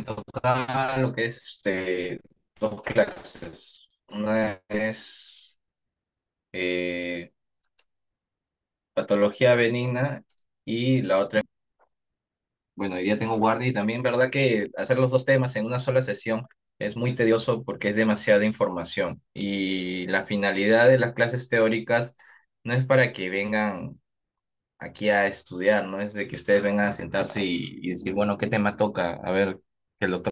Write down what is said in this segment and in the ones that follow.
toca lo que es dos clases. Una es eh, patología benigna y la otra, bueno, ya tengo guardia y también, ¿verdad que hacer los dos temas en una sola sesión es muy tedioso porque es demasiada información? Y la finalidad de las clases teóricas no es para que vengan aquí a estudiar, no es de que ustedes vengan a sentarse y decir, bueno, ¿qué tema toca? A ver, que lo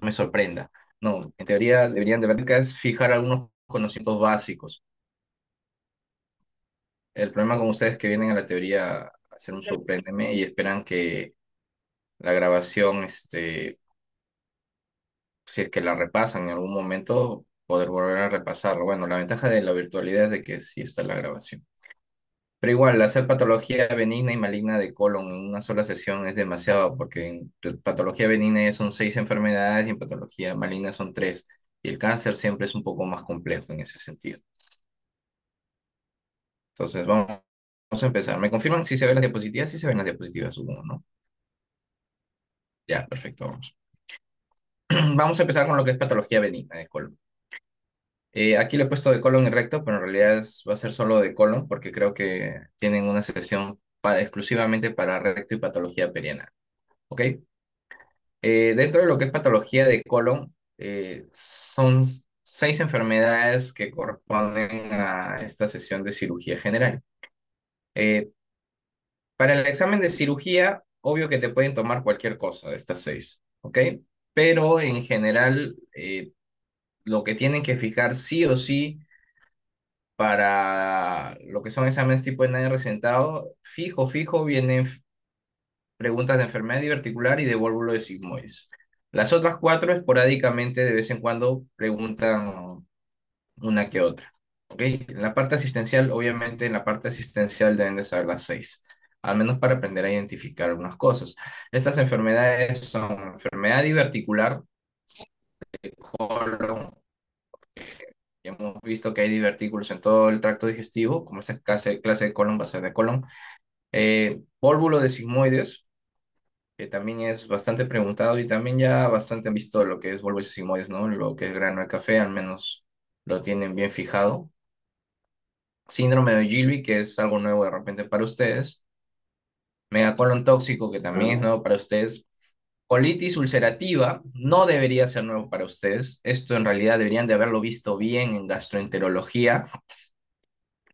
me sorprenda. No, en teoría deberían de ver que es fijar algunos conocimientos básicos. El problema con ustedes es que vienen a la teoría a hacer un sorpréndeme y esperan que la grabación, si es que la repasan en algún momento, poder volver a repasarlo. Bueno, la ventaja de la virtualidad es de que sí está la grabación. Pero igual, hacer patología benigna y maligna de colon en una sola sesión es demasiado, porque en patología benigna ya son 6 enfermedades y en patología maligna son 3. Y el cáncer siempre es un poco más complejo en ese sentido. Entonces, vamos a empezar. ¿Me confirman si se ven las diapositivas? Sí se ven las diapositivas, supongo, ¿no? Ya, perfecto, vamos. Vamos a empezar con lo que es patología benigna de colon. Aquí le he puesto de colon y recto, pero en realidad va a ser solo de colon, porque creo que tienen una sesión exclusivamente para recto y patología perianal. ¿Ok? Dentro de lo que es patología de colon, son 6 enfermedades que corresponden a esta sesión de cirugía general. Eh, para el examen de cirugía, obvio que te pueden tomar cualquier cosa de estas 6, ¿ok? Pero en general, lo que tienen que fijar sí o sí para lo que son exámenes tipo de nadie resentado, fijo, vienen preguntas de enfermedad diverticular y de válvulo de sigmoides. Las otras 4 esporádicamente de vez en cuando preguntan una que otra. ¿Ok? En la parte asistencial, obviamente en la parte asistencial deben de saber las 6, al menos para aprender a identificar algunas cosas. Estas enfermedades son enfermedad diverticular, colon, ya hemos visto que hay divertículos en todo el tracto digestivo, como esta clase de colon va a ser de colon. Pólvulo de sigmoides, que también es bastante preguntado y también ya bastante han visto lo que es pólvulo de sigmoides, ¿no? Lo que es grano de café, al menos lo tienen bien fijado. Síndrome de Gilby, que es algo nuevo de repente para ustedes. Megacolon tóxico, que también es nuevo para ustedes. Colitis ulcerativa, no debería ser nuevo para ustedes. Esto en realidad deberían de haberlo visto bien en gastroenterología.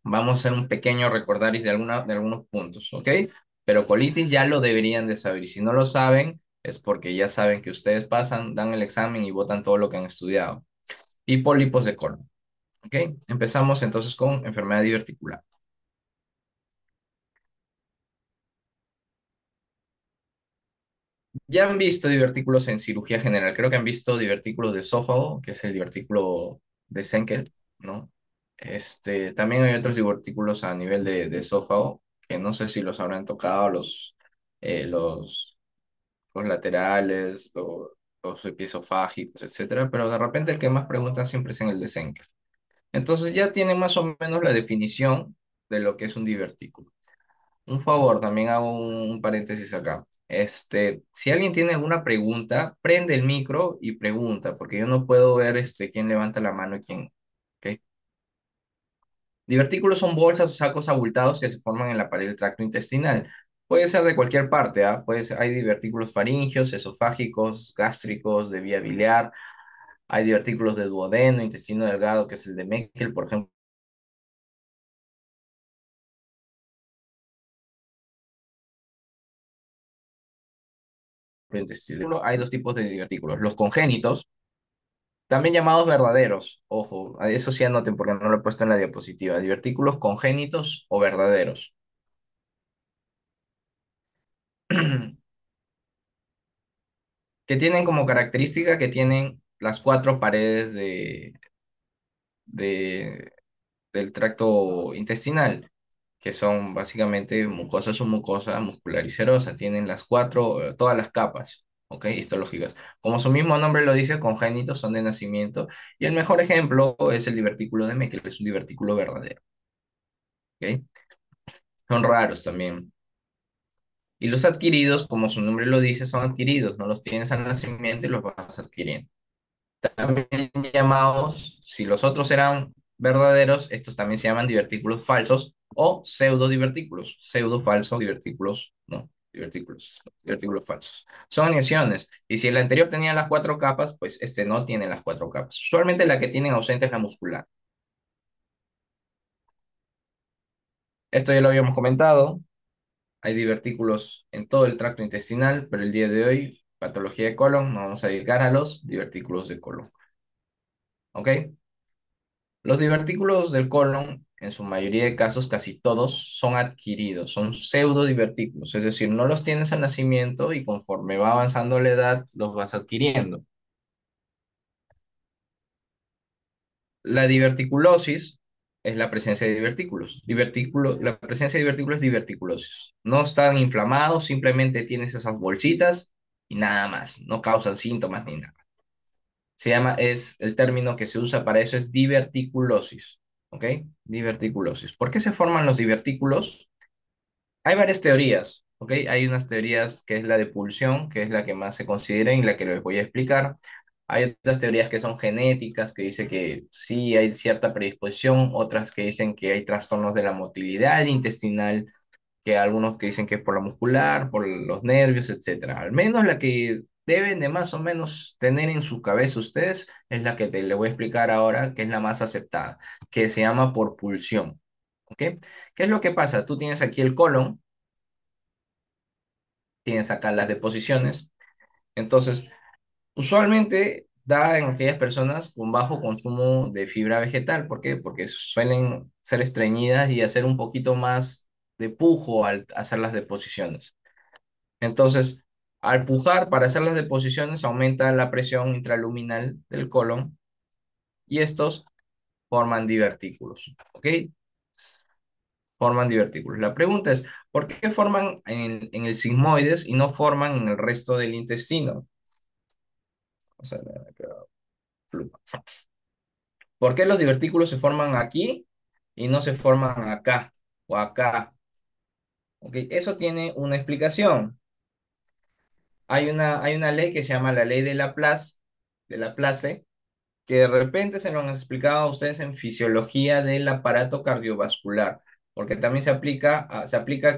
Vamos a hacer un pequeño recordaris de algunos puntos, ¿ok? Pero colitis ya lo deberían de saber. Y si no lo saben, es porque ya saben que ustedes pasan, dan el examen y votan todo lo que han estudiado. Y pólipos de colon, ¿ok? Empezamos entonces con enfermedad diverticular. Ya han visto divertículos en cirugía general. Creo que han visto divertículos de esófago, que es el divertículo de Senkel, ¿no? También hay otros divertículos a nivel de esófago, que no sé si los habrán tocado, eh, los, los laterales, los episofágicos, etcétera, pero de repente el que más preguntan siempre es en el de Senkel. Entonces ya tienen más o menos la definición de lo que es un divertículo. Un favor, también hago un paréntesis acá. Si alguien tiene alguna pregunta, prende el micro y pregunta, porque yo no puedo ver quién levanta la mano y quién. ¿Ok? Divertículos son bolsas o sacos abultados que se forman en la pared del tracto intestinal. Puede ser de cualquier parte, ¿ah? Hay divertículos faringios, esofágicos, gástricos, de vía biliar. Hay divertículos de duodeno, intestino delgado, que es el de Meckel, por ejemplo, intestino. Hay dos tipos de divertículos. Los congénitos, también llamados verdaderos, ojo, a eso sí anoten porque no lo he puesto en la diapositiva. Divertículos congénitos o verdaderos. Que tienen como característica que tienen las 4 paredes de, del tracto intestinal, que son básicamente mucosa submucosa, muscular y serosa. Tienen las 4, todas las capas, ¿ok? Histológicas. Como su mismo nombre lo dice, congénitos son de nacimiento. Y el mejor ejemplo es el divertículo de Meckel, que es un divertículo verdadero. ¿ok? Son raros también. Y los adquiridos, como su nombre lo dice, son adquiridos, no los tienes al nacimiento y los vas adquiriendo. También llamados, si los otros eran verdaderos, estos también se llaman divertículos falsos o pseudodivertículos. Pseudo falso, divertículos, no, divertículos falsos. Son aniaciones. Y si el anterior tenía las cuatro capas, pues este no tiene las cuatro capas. Usualmente la que tienen ausente es la muscular. Esto ya lo habíamos comentado. Hay divertículos en todo el tracto intestinal, pero el día de hoy, patología de colon, nos vamos a dedicar a los divertículos de colon. ¿Ok? Los divertículos del colon, en su mayoría de casos, casi todos, son adquiridos, son pseudodivertículos, es decir, no los tienes al nacimiento y conforme va avanzando la edad, los vas adquiriendo. La diverticulosis es la presencia de divertículos. La presencia de divertículos es diverticulosis. No están inflamados, simplemente tienes esas bolsitas y nada más, no causan síntomas ni nada. El término que se usa para eso es diverticulosis, ¿ok? Diverticulosis. ¿Por qué se forman los divertículos? Hay varias teorías, ¿ok? Hay unas teorías que es la de pulsión, que es la que más se considera y la que les voy a explicar. Hay otras teorías que son genéticas, que dice que sí hay cierta predisposición, otras que dicen que hay trastornos de la motilidad intestinal, que algunos que dicen que es por la muscular, por los nervios, etcétera. Al menos la que deben de más o menos tener en su cabeza ustedes es la que le voy a explicar ahora, que es la más aceptada, que se llama por pulsión. ¿Ok? ¿Qué es lo que pasa? Tú tienes aquí el colon, tienes acá las deposiciones, entonces usualmente da en aquellas personas con bajo consumo de fibra vegetal. ¿Por qué? Porque suelen ser estreñidas y hacer un poquito más de pujo al hacer las deposiciones. Entonces, al pujar para hacer las deposiciones, aumenta la presión intraluminal del colon y estos forman divertículos, ¿ok? Forman divertículos. La pregunta es, ¿por qué forman en el sigmoides y no forman en el resto del intestino? O sea, pluma. ¿Por qué los divertículos se forman aquí y no se forman acá o acá? ¿Ok? Eso tiene una explicación. Hay una ley que se llama la ley de Laplace, que de repente se lo han explicado a ustedes en fisiología del aparato cardiovascular, porque también se aplica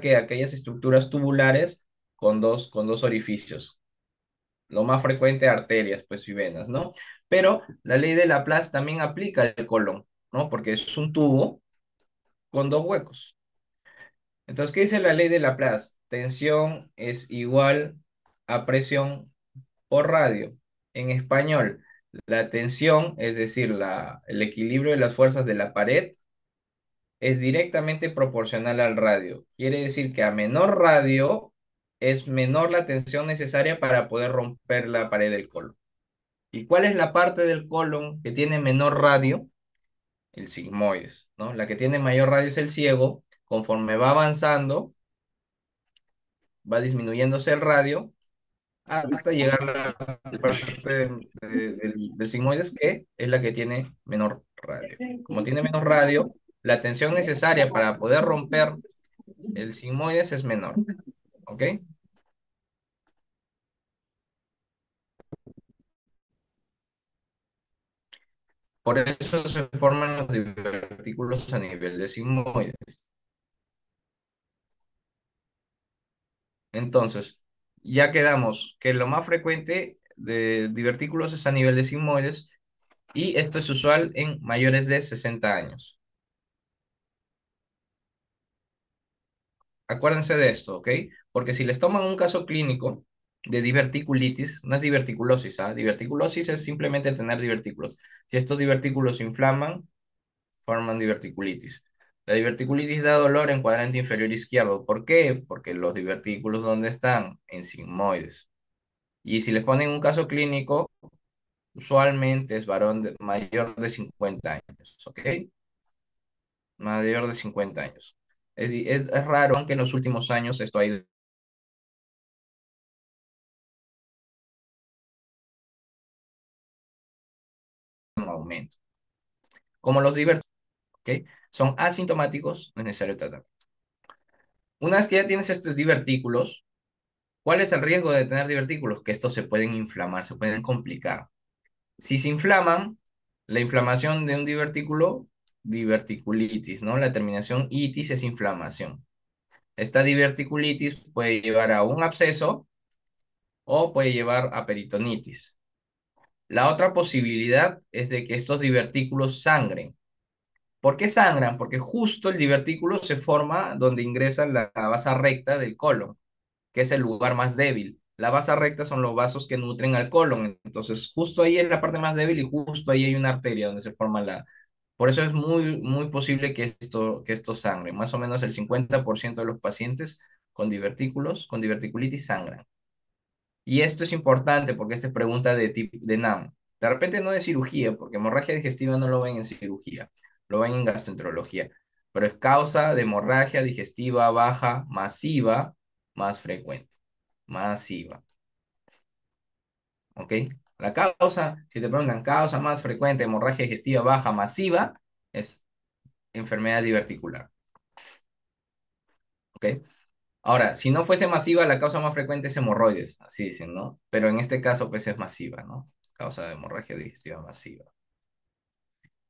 que aquellas estructuras tubulares con dos orificios, lo más frecuente arterias, pues y venas, ¿no? Pero la ley de Laplace también aplica al colon, ¿no? Porque es un tubo con dos huecos. Entonces, ¿qué dice la ley de Laplace? Tensión es igual a presión por radio. En español, la tensión, es decir, el equilibrio de las fuerzas de la pared, es directamente proporcional al radio. Quiere decir que a menor radio es menor la tensión necesaria para poder romper la pared del colon. ¿Y cuál es la parte del colon que tiene menor radio? El sigmoides, ¿no? La que tiene mayor radio es el ciego. Conforme va avanzando, va disminuyéndose el radio hasta llegar a la parte del sigmoides, que es la que tiene menor radio. Como tiene menos radio, la tensión necesaria para poder romper el sigmoides es menor, ¿ok? Por eso se forman los divertículos a nivel de sigmoides. Entonces, ya quedamos que lo más frecuente de divertículos es a nivel de sigmoides y esto es usual en mayores de 60 años. Acuérdense de esto, ¿ok? Porque si les toman un caso clínico de diverticulitis, no es diverticulosis, ¿ah? Diverticulosis es simplemente tener divertículos. Si estos divertículos se inflaman, forman diverticulitis. La diverticulitis da dolor en cuadrante inferior izquierdo. ¿Por qué? Porque los divertículos, ¿dónde están? En sigmoides. Y si les ponen un caso clínico, usualmente es varón mayor de 50 años, ¿ok? Mayor de 50 años. Es raro, aunque en los últimos años esto ha ido en aumento. Como los divertidos. ¿ok? Son asintomáticos, no es necesario tratar. Una vez que ya tienes estos divertículos, ¿cuál es el riesgo de tener divertículos? Que estos se pueden inflamar, se pueden complicar. Si se inflaman, la inflamación de un divertículo, diverticulitis, ¿no? La terminación itis es inflamación. Esta diverticulitis puede llevar a un absceso o puede llevar a peritonitis. La otra posibilidad es de que estos divertículos sangren. ¿Por qué sangran? Porque justo el divertículo se forma donde ingresa la vasa recta del colon, que es el lugar más débil. La vasa recta son los vasos que nutren al colon. Entonces, justo ahí es la parte más débil y justo ahí hay una arteria donde se forma la... Por eso es muy posible que esto sangre. Más o menos el 50% de los pacientes con divertículos, con diverticulitis sangran. Y esto es importante porque esta es pregunta de, de NAM. De repente no de cirugía, porque hemorragia digestiva no lo ven en cirugía, lo ven en gastroenterología. Pero es causa de hemorragia digestiva baja masiva más frecuente. Masiva. ¿Ok? La causa, si te preguntan causa más frecuente de hemorragia digestiva baja masiva, es enfermedad diverticular. ¿Ok? Ahora, si no fuese masiva, la causa más frecuente es hemorroides, así dicen, ¿no? Pero en este caso, pues es masiva, ¿no? Causa de hemorragia digestiva masiva.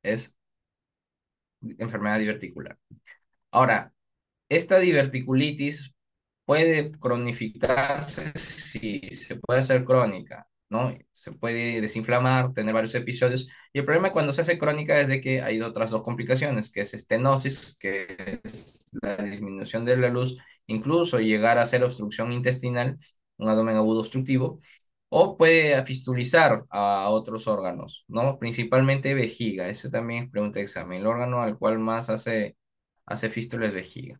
Es enfermedad diverticular. Ahora, esta diverticulitis puede cronificarse, sí, se puede hacer crónica, ¿no? Se puede desinflamar, tener varios episodios. Y el problema cuando se hace crónica es de que hay otras dos complicaciones, que es estenosis, que es la disminución de la luz, incluso llegar a ser obstrucción intestinal, un abdomen agudo obstructivo, o puede fistulizar a otros órganos, ¿no? Principalmente vejiga, eso también es pregunta de examen. El órgano al cual más hace fístula es vejiga,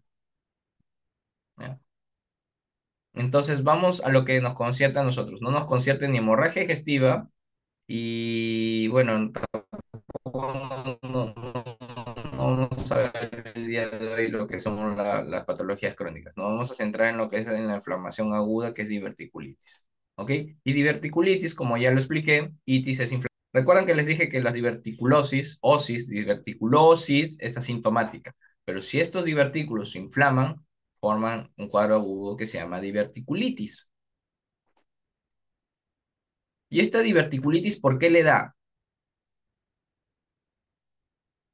¿ya? Entonces vamos a lo que nos concierte a nosotros. No nos concierte ni hemorragia digestiva y bueno, tampoco no vamos a ver el día de hoy lo que son las patologías crónicas. Nos vamos a centrar en lo que es en la inflamación aguda, que es diverticulitis. ¿Ok? Y diverticulitis, como ya lo expliqué, itis es inflamación. Recuerdan que les dije que las diverticulosis, diverticulosis es asintomática, pero si estos divertículos se inflaman, forman un cuadro agudo que se llama diverticulitis. ¿Y esta diverticulitis por qué le da?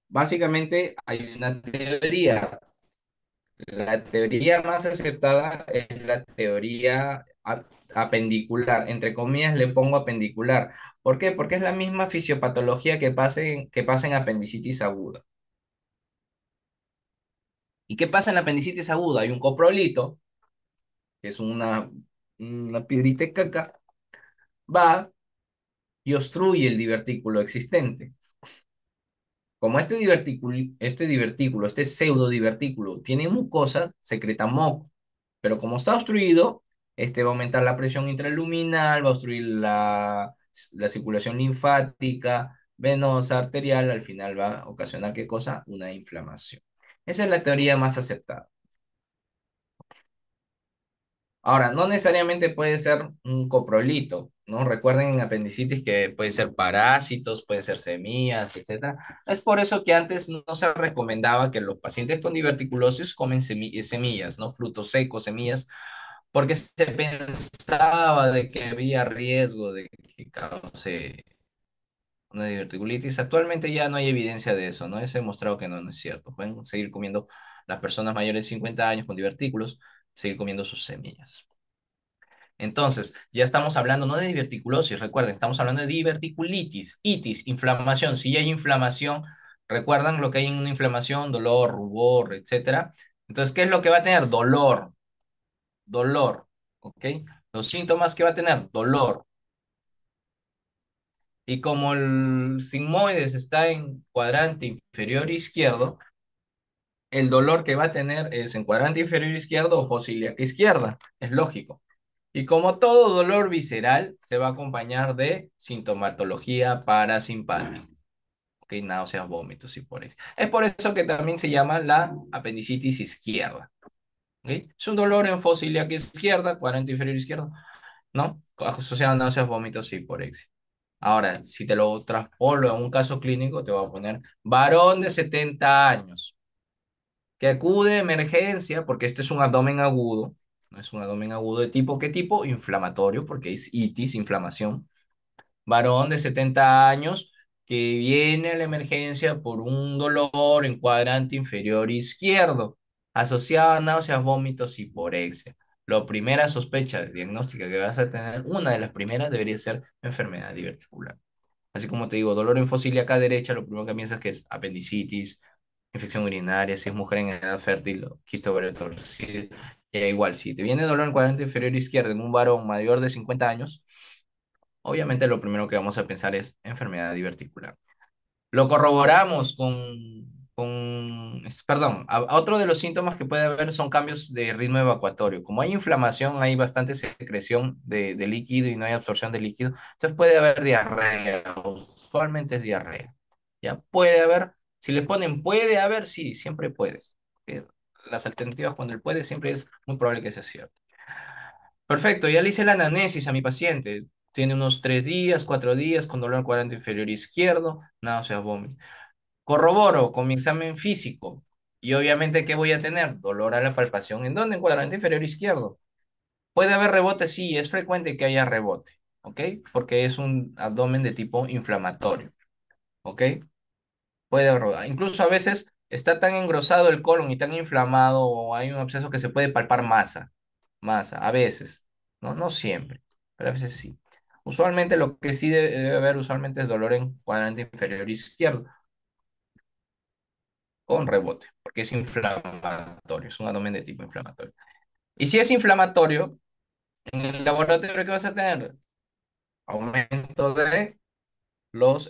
Básicamente hay una teoría. La teoría más aceptada es la teoría apendicular. Entre comillas le pongo apendicular. ¿Por qué? Porque es la misma fisiopatología que pasa en apendicitis aguda. ¿Y qué pasa en la apendicitis aguda? Hay un coprolito, que es una piedrita de caca, va y obstruye el divertículo existente. Como este pseudodivertículo tiene mucosa, secreta moco, pero como está obstruido, este va a aumentar la presión intraluminal, va a obstruir la circulación linfática, venosa, arterial, al final va a ocasionar ¿qué cosa? Una inflamación. Esa es la teoría más aceptada. Ahora, no necesariamente puede ser un coprolito, ¿no? Recuerden en apendicitis que puede ser parásitos, puede ser semillas, etcétera. Es por eso que antes no se recomendaba que los pacientes con diverticulosis comen semillas, ¿no? Frutos secos, semillas, porque se pensaba de que había riesgo de que cause una diverticulitis. Actualmente ya no hay evidencia de eso, ¿no? Es demostrado que no es cierto. Pueden seguir comiendo las personas mayores de 50 años con divertículos, seguir comiendo sus semillas. Entonces, ya estamos hablando no de diverticulosis, recuerden, estamos hablando de diverticulitis, itis, inflamación. Si ya hay inflamación, recuerdan lo que hay en una inflamación, dolor, rubor, etcétera. Entonces, ¿qué es lo que va a tener? Dolor, dolor, ¿ok? Los síntomas que va a tener, dolor. Y como el sigmoides está en cuadrante inferior izquierdo, el dolor que va a tener es en cuadrante inferior izquierdo o fosiliaca izquierda, es lógico. Y como todo dolor visceral, se va a acompañar de sintomatología parasimpática. Ok, náuseas, vómitos y por eso. Es por eso que también se llama la apendicitis izquierda. ¿Ok? Es un dolor en fosa ilíaca izquierda, cuadrante inferior izquierdo, ¿no? Asociado a náuseas, vómitos y por eso. Ahora, si te lo traspolo a un caso clínico, te voy a poner varón de 70 años que acude a emergencia porque este es un abdomen agudo, no es un abdomen agudo de tipo, ¿qué tipo? Inflamatorio, porque es itis, inflamación. Varón de 70 años que viene a la emergencia por un dolor en cuadrante inferior izquierdo, asociado a náuseas, vómitos y porexia. La primera sospecha diagnóstica que vas a tener, una de las primeras debería ser enfermedad diverticular. Así como te digo, dolor en fosilia acá derecha, lo primero que piensas que es apendicitis, infección urinaria, si es mujer en edad fértil, o quiste ovario torcido. Igual, si te viene dolor en cuadrante inferior izquierdo en un varón mayor de 50 años, obviamente lo primero que vamos a pensar es enfermedad diverticular. Lo corroboramos perdón, otro de los síntomas que puede haber son cambios de ritmo evacuatorio. Como hay inflamación, hay bastante secreción de líquido y no hay absorción de líquido, entonces puede haber diarrea, usualmente es diarrea. Ya puede haber, si le ponen puede haber, sí, siempre puede. Las alternativas cuando él puede siempre es muy probable que sea cierto. Perfecto, ya le hice la anamnesis a mi paciente. Tiene unos 3 días, 4 días con dolor en cuadrante inferior izquierdo, náuseas, vómitos. Corroboro con mi examen físico. Y obviamente, ¿qué voy a tener? Dolor a la palpación. ¿En dónde? En cuadrante inferior izquierdo. ¿Puede haber rebote? Sí, es frecuente que haya rebote. ¿Ok? Porque es un abdomen de tipo inflamatorio. ¿Ok? Puede haber rebote. Incluso a veces está tan engrosado el colon y tan inflamado o hay un absceso que se puede palpar masa. Masa, a veces. No, no siempre, pero a veces sí. Usualmente lo que sí debe haber usualmente es dolor en cuadrante inferior izquierdo con rebote, porque es inflamatorio, es un abdomen de tipo inflamatorio. Y si es inflamatorio, en el laboratorio, ¿qué vas a tener? Aumento de los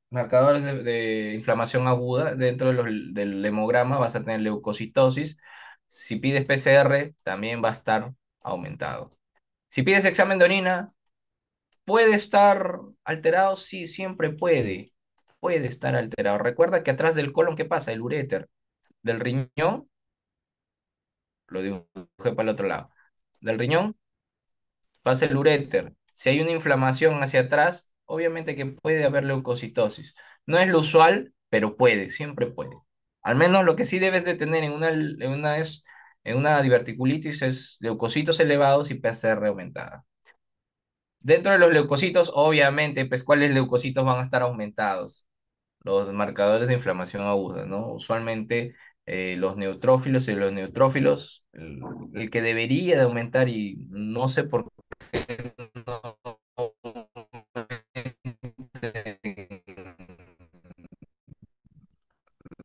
marcadores de inflamación aguda dentro del hemograma, vas a tener leucocitosis. Si pides PCR, también va a estar aumentado. Si pides examen de orina, ¿puede estar alterado? Sí, siempre puede. Puede estar alterado. Recuerda que atrás del colon, ¿qué pasa? El uréter. Del riñón lo dibujé para el otro lado. Del riñón pasa el uréter. Si hay una inflamación hacia atrás, obviamente que puede haber leucocitosis. No es lo usual, pero puede, siempre puede. Al menos lo que sí debes de tener en una diverticulitis es leucocitos elevados y PCR aumentada. Dentro de los leucocitos, obviamente, pues, ¿cuáles leucocitos van a estar aumentados? Los marcadores de inflamación aguda, ¿no? Usualmente los neutrófilos y los neutrófilos, el que debería de aumentar y no sé por qué no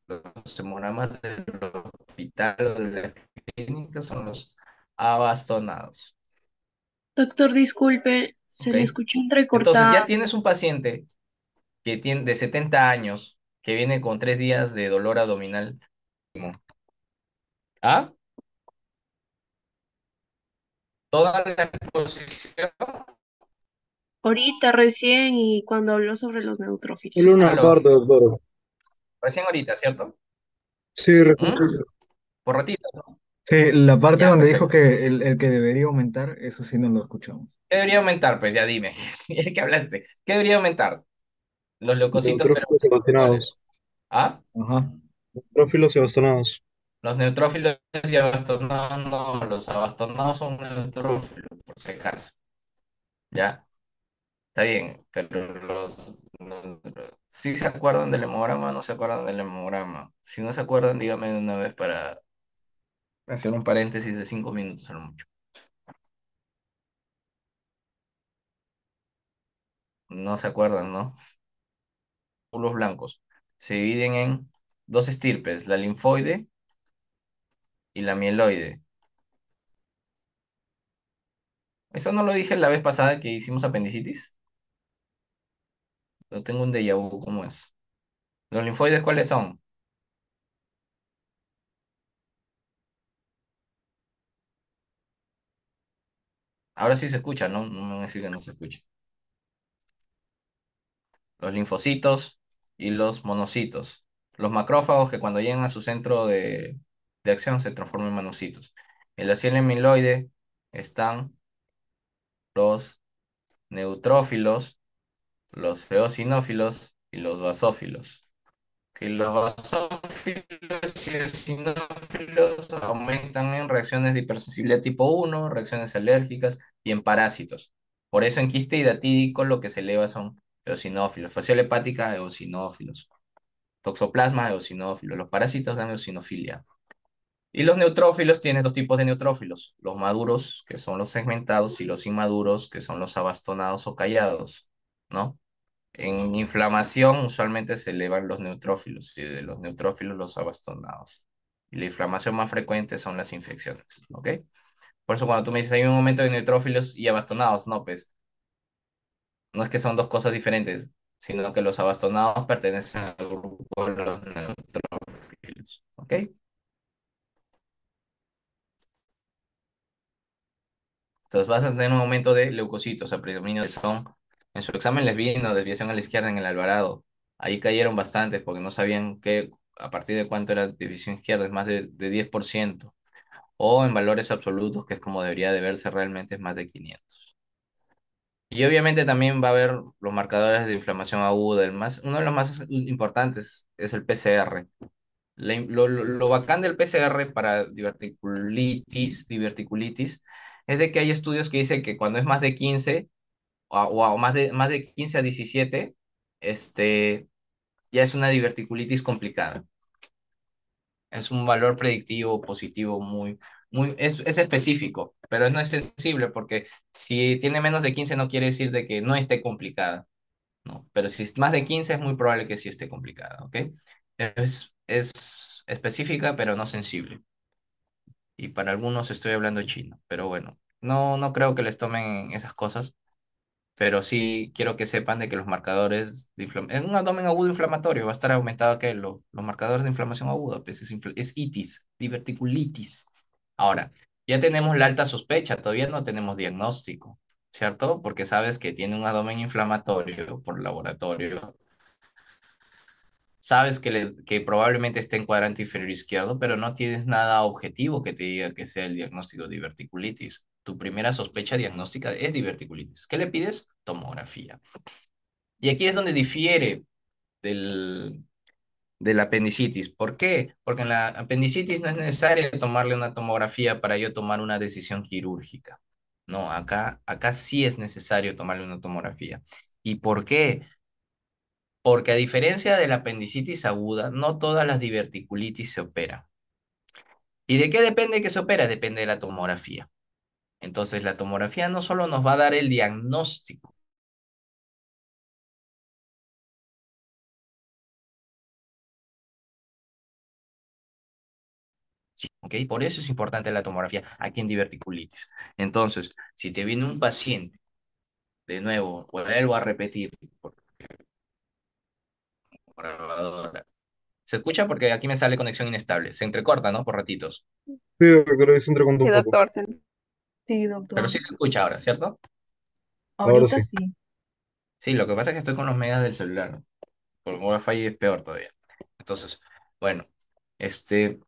los hemogramas del hospital o de la clínica son los abastonados, Doctor, disculpe, se ¿ok? le escuchó Entonces entrecortado. ya tienes un paciente que tiene de 70 años que viene con 3 días de dolor abdominal. ¿Ah? Toda la exposición. Ahorita recién y cuando habló sobre los Solo neutrófilos. una Aló, parte, doctor. recién ahorita, ¿cierto? Sí, ¿Mm? respeto. Por ratito. Sí, la parte Ya, donde dijo perfecto. que el que debería aumentar, eso sí no lo escuchamos. ¿Qué debería aumentar? Pues ya dime. ¿Qué hablaste? ¿Qué debería aumentar? Los leucocitos, pero Neutrófilos y ¿cuáles? bastonados. ¿Ah? Ajá. Neutrófilos y bastonados. Los neutrófilos y abastonados, no, los abastonados son neutrófilos, por si acaso. ¿Ya? Está bien, pero si se acuerdan del hemograma, no se acuerdan del hemograma. Si no se acuerdan, dígame de una vez para hacer un paréntesis de 5 minutos a lo mucho. No se acuerdan, ¿no? Glóbulos blancos se dividen en dos estirpes, la linfoide y la mieloide. Eso no lo dije la vez pasada que hicimos apendicitis. Yo tengo un déjà vu, ¿cómo es? ¿Los linfoides cuáles son? Ahora sí se escucha, ¿no? No me van a decir que no se escucha. Los linfocitos y los monocitos. Los macrófagos que cuando llegan a su centro de acción se transforman en monocitos. En la célula mieloide están los neutrófilos, los eosinófilos y los basófilos. Que los basófilos y eosinófilos aumentan en reacciones de hipersensibilidad tipo 1, reacciones alérgicas y en parásitos. Por eso en quiste y datídico lo que se eleva son eosinófilos, fasciole hepática, eosinófilos, toxoplasma, eosinófilos, los parásitos dan eosinofilia. Y los neutrófilos tienen dos tipos de neutrófilos, los maduros, que son los segmentados, y los inmaduros, que son los abastonados o callados, ¿no? En inflamación usualmente se elevan los neutrófilos y de los neutrófilos los abastonados. Y la inflamación más frecuente son las infecciones, ¿ok? Por eso cuando tú me dices hay un momento de neutrófilos y abastonados, no, pues no es que son dos cosas diferentes, sino que los abastonados pertenecen al grupo de los neutrófilos, ¿ok? Entonces vas a tener un aumento de leucocitos a predominio de son. En su examen les vino desviación a la izquierda en el Alvarado. Ahí cayeron bastantes porque no sabían a partir de cuánto era división izquierda, es más de 10%. O en valores absolutos, que es como debería de verse realmente, es más de 500. Y obviamente también va a haber los marcadores de inflamación aguda. Uno de los más importantes es el PCR. Lo bacán del PCR para diverticulitis, es de que hay estudios que dicen que cuando es más de 15 o más de 15 a 17, este, ya es una diverticulitis complicada. Es un valor predictivo positivo es específico, pero no es sensible porque si tiene menos de 15 no quiere decir de que no esté complicada, ¿no? Pero si es más de 15 es muy probable que sí esté complicada, ¿ok? Es específica, pero no sensible. Y para algunos estoy hablando chino, pero bueno, no creo que les tomen esas cosas, pero sí quiero que sepan de que los marcadores en un abdomen agudo inflamatorio va a estar aumentado que los marcadores de inflamación aguda, pues es itis, diverticulitis. Ahora, ya tenemos la alta sospecha, todavía no tenemos diagnóstico, ¿cierto? Porque sabes que tiene un abdomen inflamatorio por laboratorio. Sabes que probablemente esté en cuadrante inferior izquierdo, pero no tienes nada objetivo que te diga que sea el diagnóstico de diverticulitis. Tu primera sospecha diagnóstica es diverticulitis. ¿Qué le pides? Tomografía. Y aquí es donde difiere del, de la apendicitis. ¿Por qué? Porque en la apendicitis no es necesario tomarle una tomografía para yo tomar una decisión quirúrgica. No, acá sí es necesario tomarle una tomografía. ¿Y por qué? Porque a diferencia de la apendicitis aguda, no todas las diverticulitis se operan. ¿Y de qué depende que se opera? Depende de la tomografía. Entonces, la tomografía no solo nos va a dar el diagnóstico, ¿sí? ¿Ok? Por eso es importante la tomografía aquí en diverticulitis. Entonces, si te viene un paciente, de nuevo, vuelvo a repetir, por grabadora. Se escucha porque aquí me sale conexión inestable. Se entrecorta, ¿no? Por ratitos. Sí, doctor, ahí se entrecontó Sí, un poco. doctor. Sí, Pero doctor. sí se escucha ahora, ¿cierto? Ahora Ahorita sí. sí. Sí, lo que pasa es que estoy con los megas del celular. Por Wi-Fi es peor todavía. Entonces, bueno, este,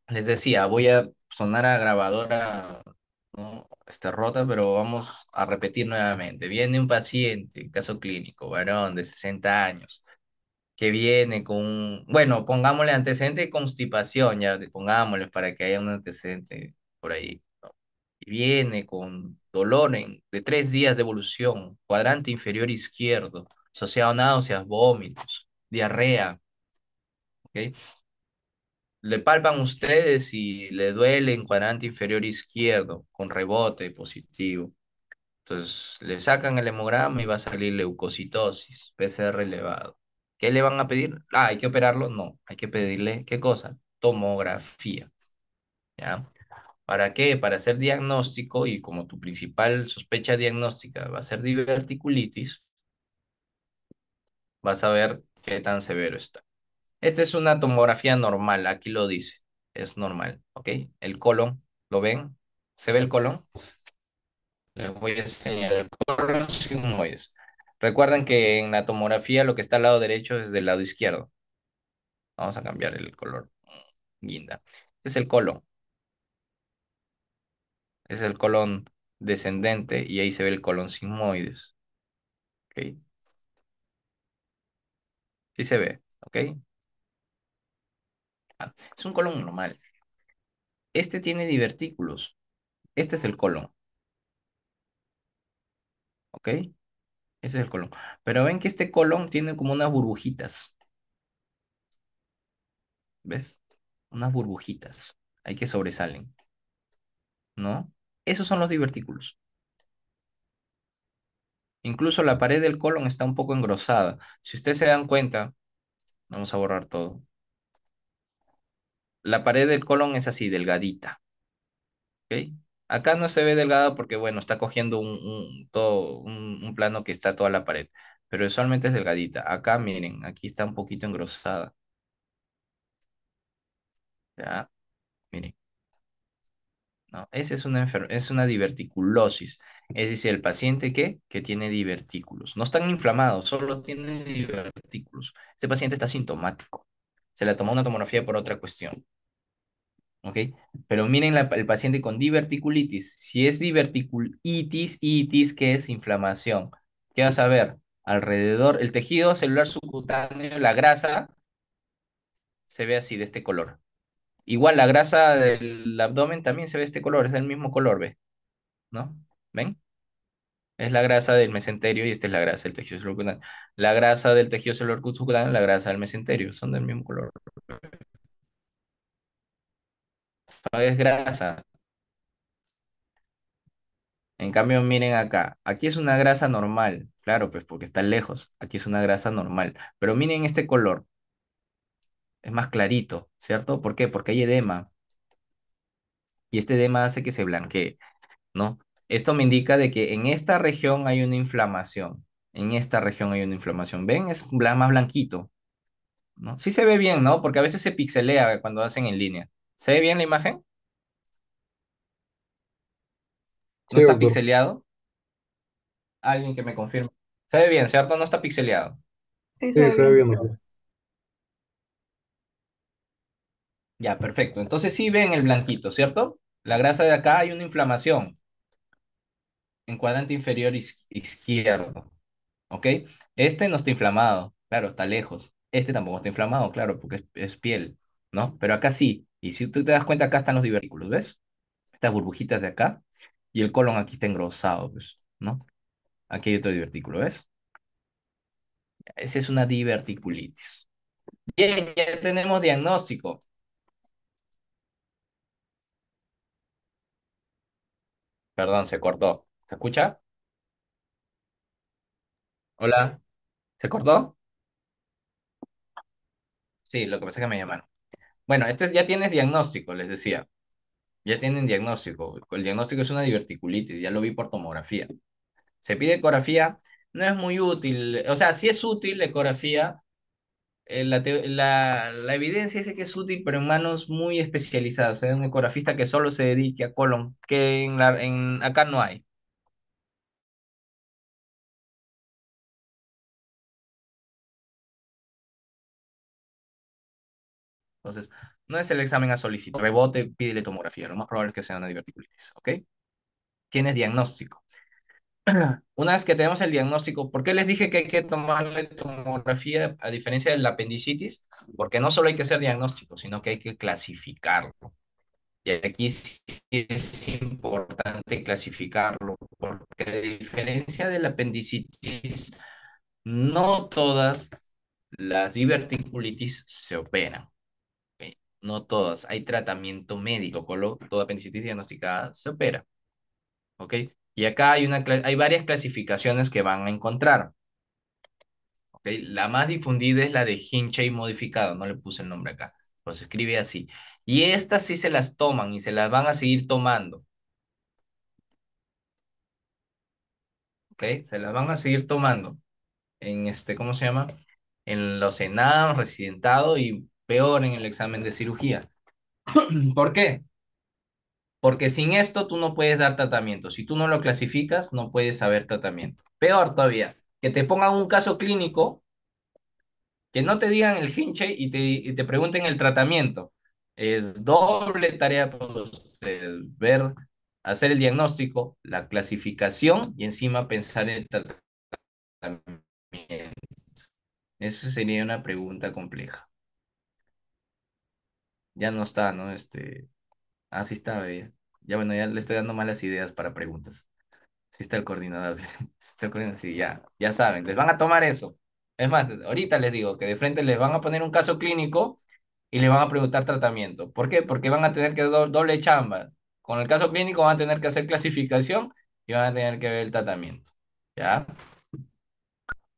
les decía, voy a sonar a grabadora, ¿no? Rota, pero vamos a repetir nuevamente. Viene un paciente, caso clínico, varón de 60 años, que viene con, bueno, pongámosle antecedente de constipación, ya, pongámosle para que haya un antecedente por ahí, ¿no? Y viene con dolor de 3 días de evolución, cuadrante inferior izquierdo, asociado a náuseas, vómitos, diarrea, ¿ok? Le palpan ustedes y le duele en cuadrante inferior izquierdo, con rebote positivo. Entonces, le sacan el hemograma y va a salir leucocitosis, PCR elevado. ¿Qué le van a pedir? Ah, ¿hay que operarlo? No, hay que pedirle, ¿qué cosa? Tomografía, ¿ya? ¿Para qué? Para hacer diagnóstico y como tu principal sospecha diagnóstica va a ser diverticulitis, vas a ver qué tan severo está. Esta es una tomografía normal, aquí lo dice, es normal, ¿ok? El colon, ¿lo ven? ¿Se ve el colon? Les voy a enseñar el colon sigmoides. Recuerden que en la tomografía lo que está al lado derecho es del lado izquierdo. Vamos a cambiar el color guinda. Este es el colon, es el colon. descendente y ahí se ve el colon sigmoides. ¿Ok? Sí se ve, ¿ok? Es un colon normal. Este tiene divertículos. Este es el colon, ¿ok? Este es el colon. Pero ven que este colon tiene como unas burbujitas, ¿ves? Unas burbujitas. Hay que sobresalen, ¿no? Esos son los divertículos. Incluso la pared del colon está un poco engrosada. Si ustedes se dan cuenta, vamos a borrar todo. La pared del colon es así, delgadita, ¿ok? Acá no se ve delgada porque, bueno, está cogiendo un plano que está toda la pared, pero usualmente es delgadita. Acá, miren, aquí está un poquito engrosada, ¿ya? Miren, ¿no? Esa es una diverticulosis. Es decir, el paciente que tiene divertículos. No están inflamados, solo tiene divertículos. Ese paciente está sintomático. Se le tomó una tomografía por otra cuestión. ¿Ok? Pero miren el paciente con diverticulitis. Si es diverticulitis, itis, ¿qué es? Inflamación. ¿Qué vas a ver? Alrededor, el tejido celular subcutáneo, la grasa, se ve así, de este color. Igual la grasa del abdomen también se ve de este color, es del mismo color, ¿ve? ¿No? ¿Ven? Es la grasa del mesenterio y esta es la grasa del tejido celular subcutáneo. La grasa del tejido celular subcutáneo, la grasa del mesenterio, son del mismo color. Es grasa. En cambio, miren acá. Aquí es una grasa normal. Claro, pues porque está lejos. Aquí es una grasa normal. Pero miren este color. Es más clarito, ¿cierto? ¿Por qué? Porque hay edema. Y este edema hace que se blanquee, ¿no? Esto me indica de que en esta región hay una inflamación. En esta región hay una inflamación. ¿Ven? Es más blanquito, ¿no? Sí se ve bien, ¿no? Porque a veces se pixelea cuando hacen en línea. ¿Se ve bien la imagen? ¿No Sí, está doctor. pixeleado? Alguien que me confirme. Se ve bien, ¿cierto? No está pixeleado. Sí, se Sí, ve se ve bien. bien, doctor. Ya, perfecto. Entonces sí ven el blanquito, ¿cierto? La grasa de acá hay una inflamación en cuadrante inferior izquierdo, ¿ok? Este no está inflamado, claro, está lejos. Este tampoco está inflamado, claro, porque es piel, ¿no? Pero acá sí. Y si tú te das cuenta, acá están los divertículos, ¿ves? Estas burbujitas de acá y el colon aquí está engrosado, pues, ¿no? Aquí hay otro divertículo, ¿ves? Esa es una diverticulitis. Bien, ya tenemos diagnóstico. Perdón, se cortó. ¿Se escucha? Hola, ¿se cortó? Sí, lo que pasa es que me llamaron. Bueno, ya tienes diagnóstico, les decía. Ya tienen diagnóstico. El diagnóstico es una diverticulitis, ya lo vi por tomografía. Se pide ecografía, no es muy útil. O sea, sí es útil la ecografía. La evidencia dice que es útil, pero en manos muy especializadas. O sea, un ecografista que solo se dedique a colon, que acá no hay. Entonces, no es el examen a solicitar. Rebote, pídele tomografía. Lo más probable es que sea una diverticulitis. ¿Ok? Tienes diagnóstico. Una vez que tenemos el diagnóstico, ¿por qué les dije que hay que tomarle tomografía a diferencia de la apendicitis? Porque no solo hay que hacer diagnóstico, sino que hay que clasificarlo. Y aquí sí es importante clasificarlo, porque a diferencia de la apendicitis, no todas las diverticulitis se operan. ¿Ok? No todas. Hay tratamiento médico, toda apendicitis diagnosticada se opera. ¿Ok? Y acá hay varias clasificaciones que van a encontrar. ¿Ok? La más difundida es la de Hinchey modificado, no le puse el nombre acá, pues se escribe así. Y estas sí se las toman y se las van a seguir tomando. ¿Ok? Se las van a seguir tomando en ¿cómo se llama? En los ENAM, residentado y peor en el examen de cirugía. ¿Por qué? Porque sin esto tú no puedes dar tratamiento. Si tú no lo clasificas, no puedes saber tratamiento. Peor todavía, que te pongan un caso clínico, que no te digan el hinche y te pregunten el tratamiento. Es doble tarea para ustedes ver hacer el diagnóstico, la clasificación y encima pensar en el tratamiento. Esa sería una pregunta compleja. Ya no está, ¿no? Sí está, ya bueno, ya le estoy dando malas ideas para preguntas. Sí está el coordinador. Está el coordinador, sí, ya saben, les van a tomar eso. Es más, ahorita les digo que de frente les van a poner un caso clínico y le van a preguntar tratamiento. ¿Por qué? Porque van a tener que doble chamba. Con el caso clínico van a tener que hacer clasificación y van a tener que ver el tratamiento. ¿Ya?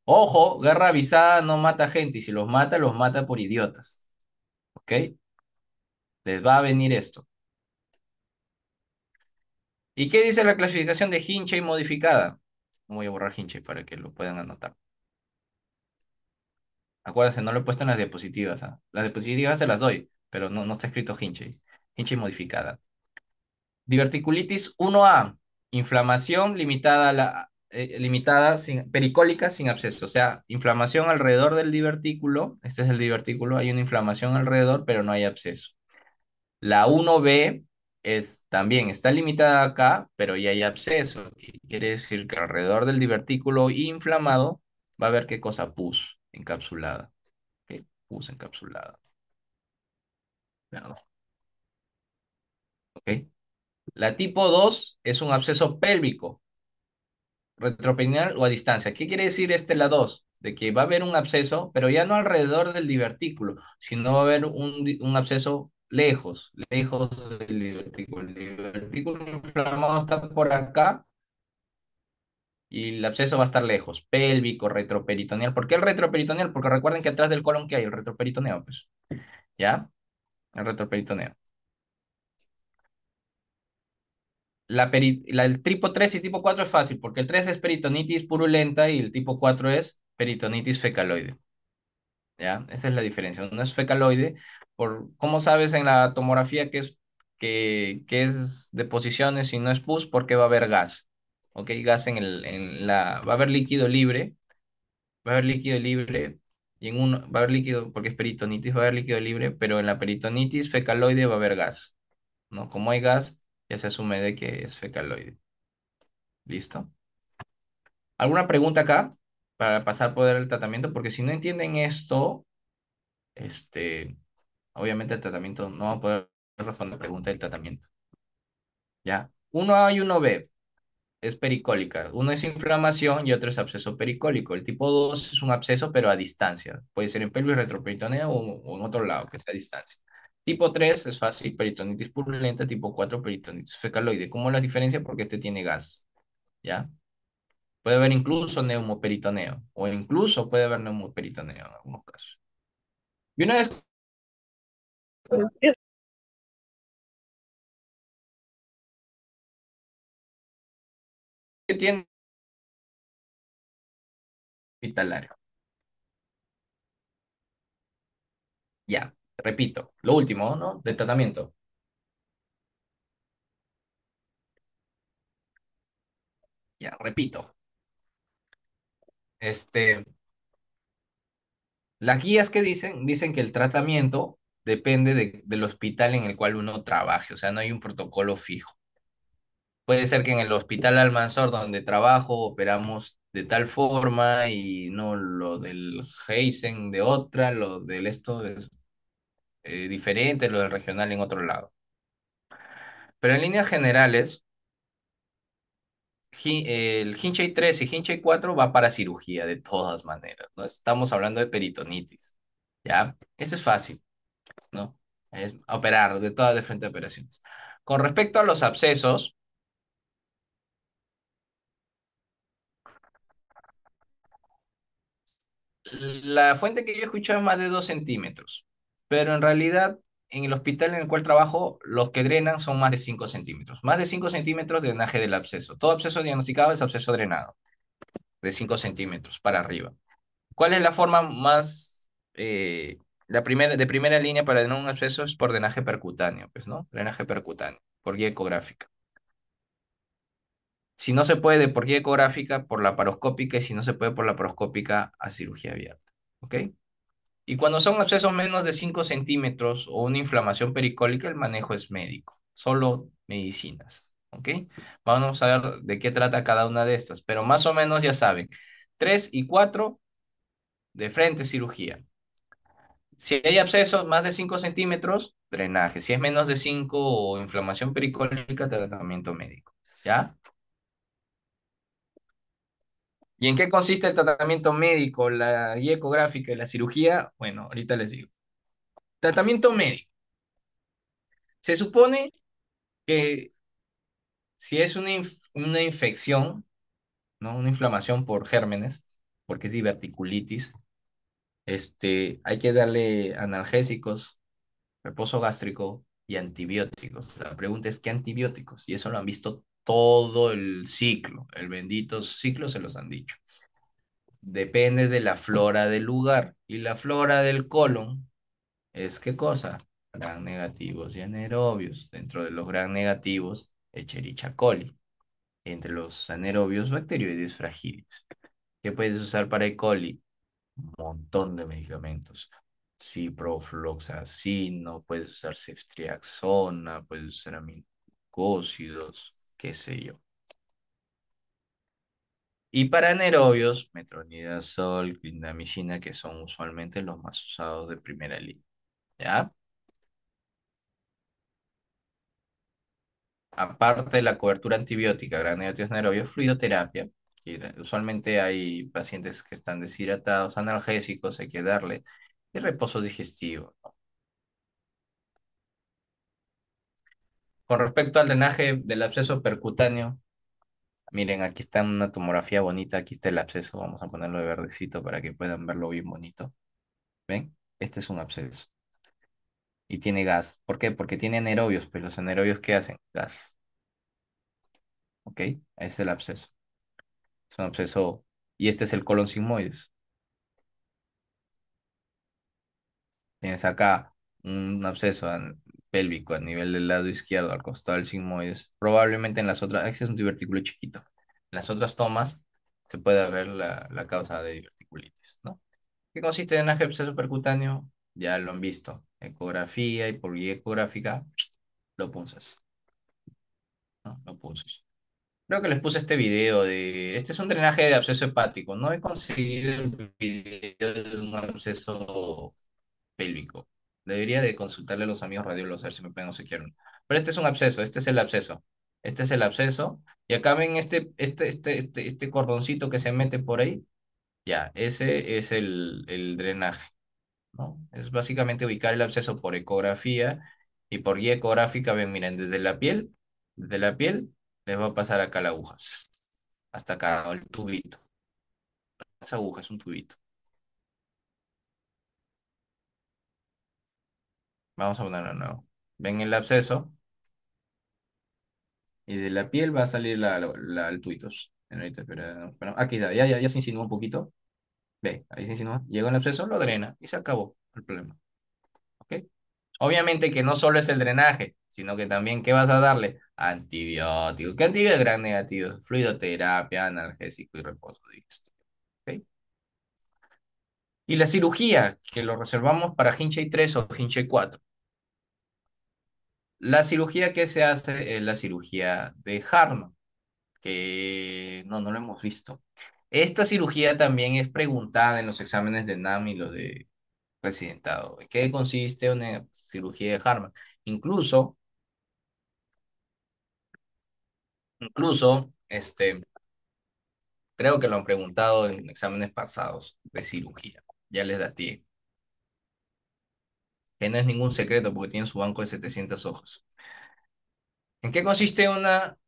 Ojo, guerra avisada no mata gente y si los mata por idiotas. ¿Ok? Les va a venir esto. ¿Y qué dice la clasificación de Hinchey modificada? Voy a borrar Hinchey para que lo puedan anotar. Acuérdense, no lo he puesto en las diapositivas. ¿Ah? Las diapositivas se las doy, pero no está escrito Hinchey. Hinchey modificada. Diverticulitis 1A, inflamación limitada pericólica sin absceso, o sea, inflamación alrededor del divertículo, este es el divertículo, hay una inflamación alrededor, pero no hay absceso. La 1B también está limitada acá, pero ya hay absceso, que quiere decir que alrededor del divertículo inflamado va a haber qué cosa, pus encapsulada, ¿ok? Pus encapsulada, perdón, ¿ok? La tipo 2 es un absceso pélvico, retroperineal o a distancia. ¿Qué quiere decir la 2? De que va a haber un absceso, pero ya no alrededor del divertículo, sino va a haber un absceso lejos del divertículo. El divertículo inflamado está por acá y el absceso va a estar lejos, pélvico, retroperitoneal. ¿Por qué el retroperitoneal? Porque recuerden que atrás del colon, ¿qué hay? El retroperitoneo, pues, ¿ya? El retroperitoneo. El tipo 3 y tipo 4 es fácil, porque el 3 es peritonitis purulenta y el tipo 4 es peritonitis fecaloide. ¿Ya? Esa es la diferencia. Uno es fecaloide, ¿cómo sabes en la tomografía que es de posiciones y no es pus? Porque va a haber gas. ¿Ok? Gas va a haber líquido libre, va a haber líquido libre, va a haber líquido, porque es peritonitis, va a haber líquido libre, pero en la peritonitis fecaloide va a haber gas, ¿no? Como hay gas, ya se asume de que es fecaloide. ¿Listo? ¿Alguna pregunta acá para pasar por el tratamiento? Porque si no entienden esto, este, obviamente el tratamiento no va a poder responder la pregunta del tratamiento. ¿Ya? Uno A y uno B es pericólica. Uno es inflamación y otro es absceso pericólico. El tipo 2 es un absceso, pero a distancia. Puede ser en pelvis retroperitoneo o en otro lado, que sea a distancia. Tipo 3 es fácil, peritonitis purulenta. Tipo 4, peritonitis fecaloide. ¿Cómo la diferencia? Porque este tiene gas. ¿Ya? Puede haber incluso neumoperitoneo o incluso puede haber neumoperitoneo en algunos casos. Y una vez que tiene hospitalario. Ya, repito, lo último, ¿no? De tratamiento. Ya, repito. Este, las guías que dicen que el tratamiento depende del hospital en el cual uno trabaje, o sea, no hay un protocolo fijo. Puede ser que en el hospital Almanzor donde trabajo operamos de tal forma y no lo del Heisen de otra, lo del esto es diferente, lo del regional en otro lado. Pero en líneas generales, el Hinchey 3 y Hinchey 4 va para cirugía de todas maneras, ¿no? Estamos hablando de peritonitis, ¿ya? Eso es fácil, ¿no? Es operar de todas de frente a operaciones. Con respecto a los abscesos, la fuente que yo he escuchado es más de 2 centímetros, pero en realidad en el hospital en el cual trabajo, los que drenan son más de 5 centímetros. Más de 5 centímetros de drenaje del absceso. Todo absceso diagnosticado es absceso drenado, de 5 centímetros para arriba. ¿Cuál es la forma más, de primera línea para drenar un absceso? Es por drenaje percutáneo, pues, ¿no? Drenaje percutáneo, por guía ecográfica. Si no se puede por guía ecográfica, por la paroscópica, y si no se puede por la paroscópica, a cirugía abierta. ¿Ok? Y cuando son abscesos menos de 5 centímetros o una inflamación pericólica, el manejo es médico, solo medicinas. ¿ok? Vamos a ver de qué trata cada una de estas, pero más o menos ya saben. 3 y 4 de frente, cirugía. Si hay abscesos más de 5 centímetros, drenaje. Si es menos de 5 o inflamación pericólica, tratamiento médico. ¿Ya? ¿Y en qué consiste el tratamiento médico, la guía ecográfica y la cirugía? Bueno, ahorita les digo. Tratamiento médico. Se supone que si es una infección, ¿no? Una inflamación por gérmenes, porque es diverticulitis, hay que darle analgésicos, reposo gástrico y antibióticos. La pregunta es, ¿qué antibióticos? Y eso lo han visto todo el ciclo, el bendito ciclo se los han dicho. Depende de la flora del lugar. Y la flora del colon es ¿qué cosa? Gram negativos y anaerobios. Dentro de los gram negativos, Escherichia coli. Entre los anaerobios, Bacteroides fragilis. ¿Qué puedes usar para E. coli? Un montón de medicamentos. Ciprofloxacino, puedes usar ceftriaxona, puedes usar aminogócidos, qué sé yo. Y para anaerobios, metronidazol, clindamicina, que son usualmente los más usados de primera línea. ¿Ya? Aparte de la cobertura antibiótica, gran negativos anaerobios, fluidoterapia, que usualmente hay pacientes que están deshidratados, analgésicos, hay que darle, y reposo digestivo. Con respecto al drenaje del absceso percutáneo, miren, aquí está una tomografía bonita, aquí está el absceso, vamos a ponerlo de verdecito para que puedan verlo bien bonito. ¿Ven? Este es un absceso y tiene gas. ¿Por qué? Porque tiene anaerobios, pero los anaerobios ¿qué hacen? Gas. ¿Ok? Ese es el absceso. Es un absceso y este es el colon sigmoides. Tienes acá un pélvico a nivel del lado izquierdo, al costado del sigmoides. Probablemente en las otras, este es un divertículo chiquito. En las otras tomas se puede ver la causa de diverticulitis, ¿no? ¿Qué consiste en drenaje absceso percutáneo? Ya lo han visto. Ecografía y por guía ecográfica lo punzas, ¿no? Lo punzas. Creo que les puse este video de... Este es un drenaje de absceso hepático. No he conseguido el video de un absceso pélvico. Debería de consultarle a los amigos radiólogos a ver si me pueden obsequiar uno. Pero este es un absceso, este es el absceso. Este es el absceso. Y acá ven este cordoncito que se mete por ahí. Ya, ese es el drenaje, ¿no? Es básicamente ubicar el absceso por ecografía y por guía ecográfica. Ven, miren, desde la piel, les va a pasar acá la aguja. Hasta acá, ¿no? El tubito. Esa aguja es un tubito. Vamos a ponerlo de nuevo. Ven el absceso. Y de la piel va a salir el tuitos. Ahorita, aquí está, ya se insinúa un poquito. Ve, ahí se insinúa. Llegó el absceso, lo drena y se acabó el problema. ¿Ok? Obviamente que no solo es el drenaje, sino que también, ¿qué vas a darle? Antibiótico. ¿Qué antibiótico? Gran negativo. Fluidoterapia, analgésico y reposo digestivo. ¿Ok? Y la cirugía, que lo reservamos para Hinchey 3 o Hinchey 4. La cirugía que se hace es la cirugía de Harman, que no lo hemos visto. Esta cirugía también es preguntada en los exámenes de NAM y los de residentado. ¿En qué consiste una cirugía de Harman? Incluso, incluso, creo que lo han preguntado en exámenes pasados de cirugía. Ya les da tiempo. Que no es ningún secreto porque tienen su banco de 700 hojas. ¿En qué consiste una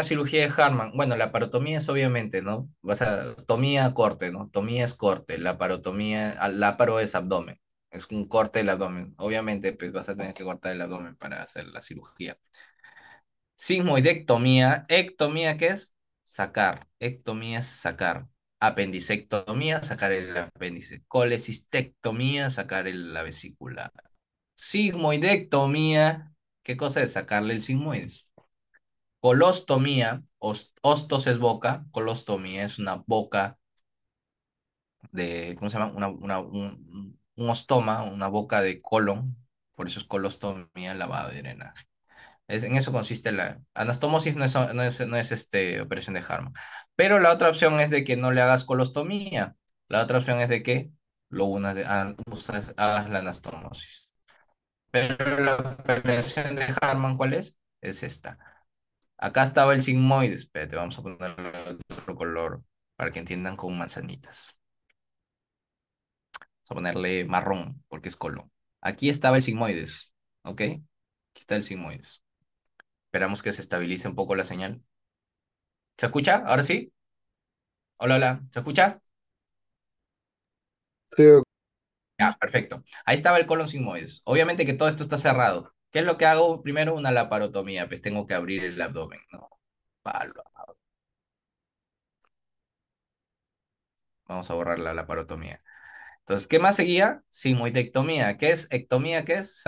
cirugía de Harman? Bueno, la parotomía es obviamente, ¿no? Vas a, tomía, corte, ¿no? Tomía es corte, la parotomía, la paro es abdomen. Es un corte del abdomen. Obviamente, pues vas a tener que cortar el abdomen para hacer la cirugía. Sigmoidectomía, ectomía, ¿qué es? Sacar. Ectomía es sacar. Apendicectomía, sacar el apéndice. Colecistectomía, sacar la vesícula. Sigmoidectomía, ¿qué cosa es? Sacarle el sigmoides. Colostomía, ostos es boca, colostomía es una boca de, ¿cómo se llama? Un ostoma, una boca de colon, por eso es colostomía, lavado de drenaje. En eso consiste la anastomosis, operación de Harman. Pero la otra opción es de que no le hagas colostomía. La otra opción es de que hagas la anastomosis. Pero la operación de Harman, ¿cuál es? Es esta. Acá estaba el sigmoide. Espérate, vamos a ponerle otro color para que entiendan con manzanitas. Vamos a ponerle marrón porque es color. Aquí estaba el sigmoides, ¿ok? Aquí está el sigmoides. Esperamos que se estabilice un poco la señal. ¿Se escucha? ¿Ahora sí? Hola, hola. ¿Se escucha? Sí, Ya, perfecto. Ahí estaba el colon sigmoides. Obviamente que todo esto está cerrado. ¿Qué es lo que hago? Primero una laparotomía, pues tengo que abrir el abdomen, ¿no? Palo. Vamos a borrar la laparotomía. Entonces, ¿qué más seguía? Sigmoidectomía. ¿Qué es ectomía? ¿Qué es?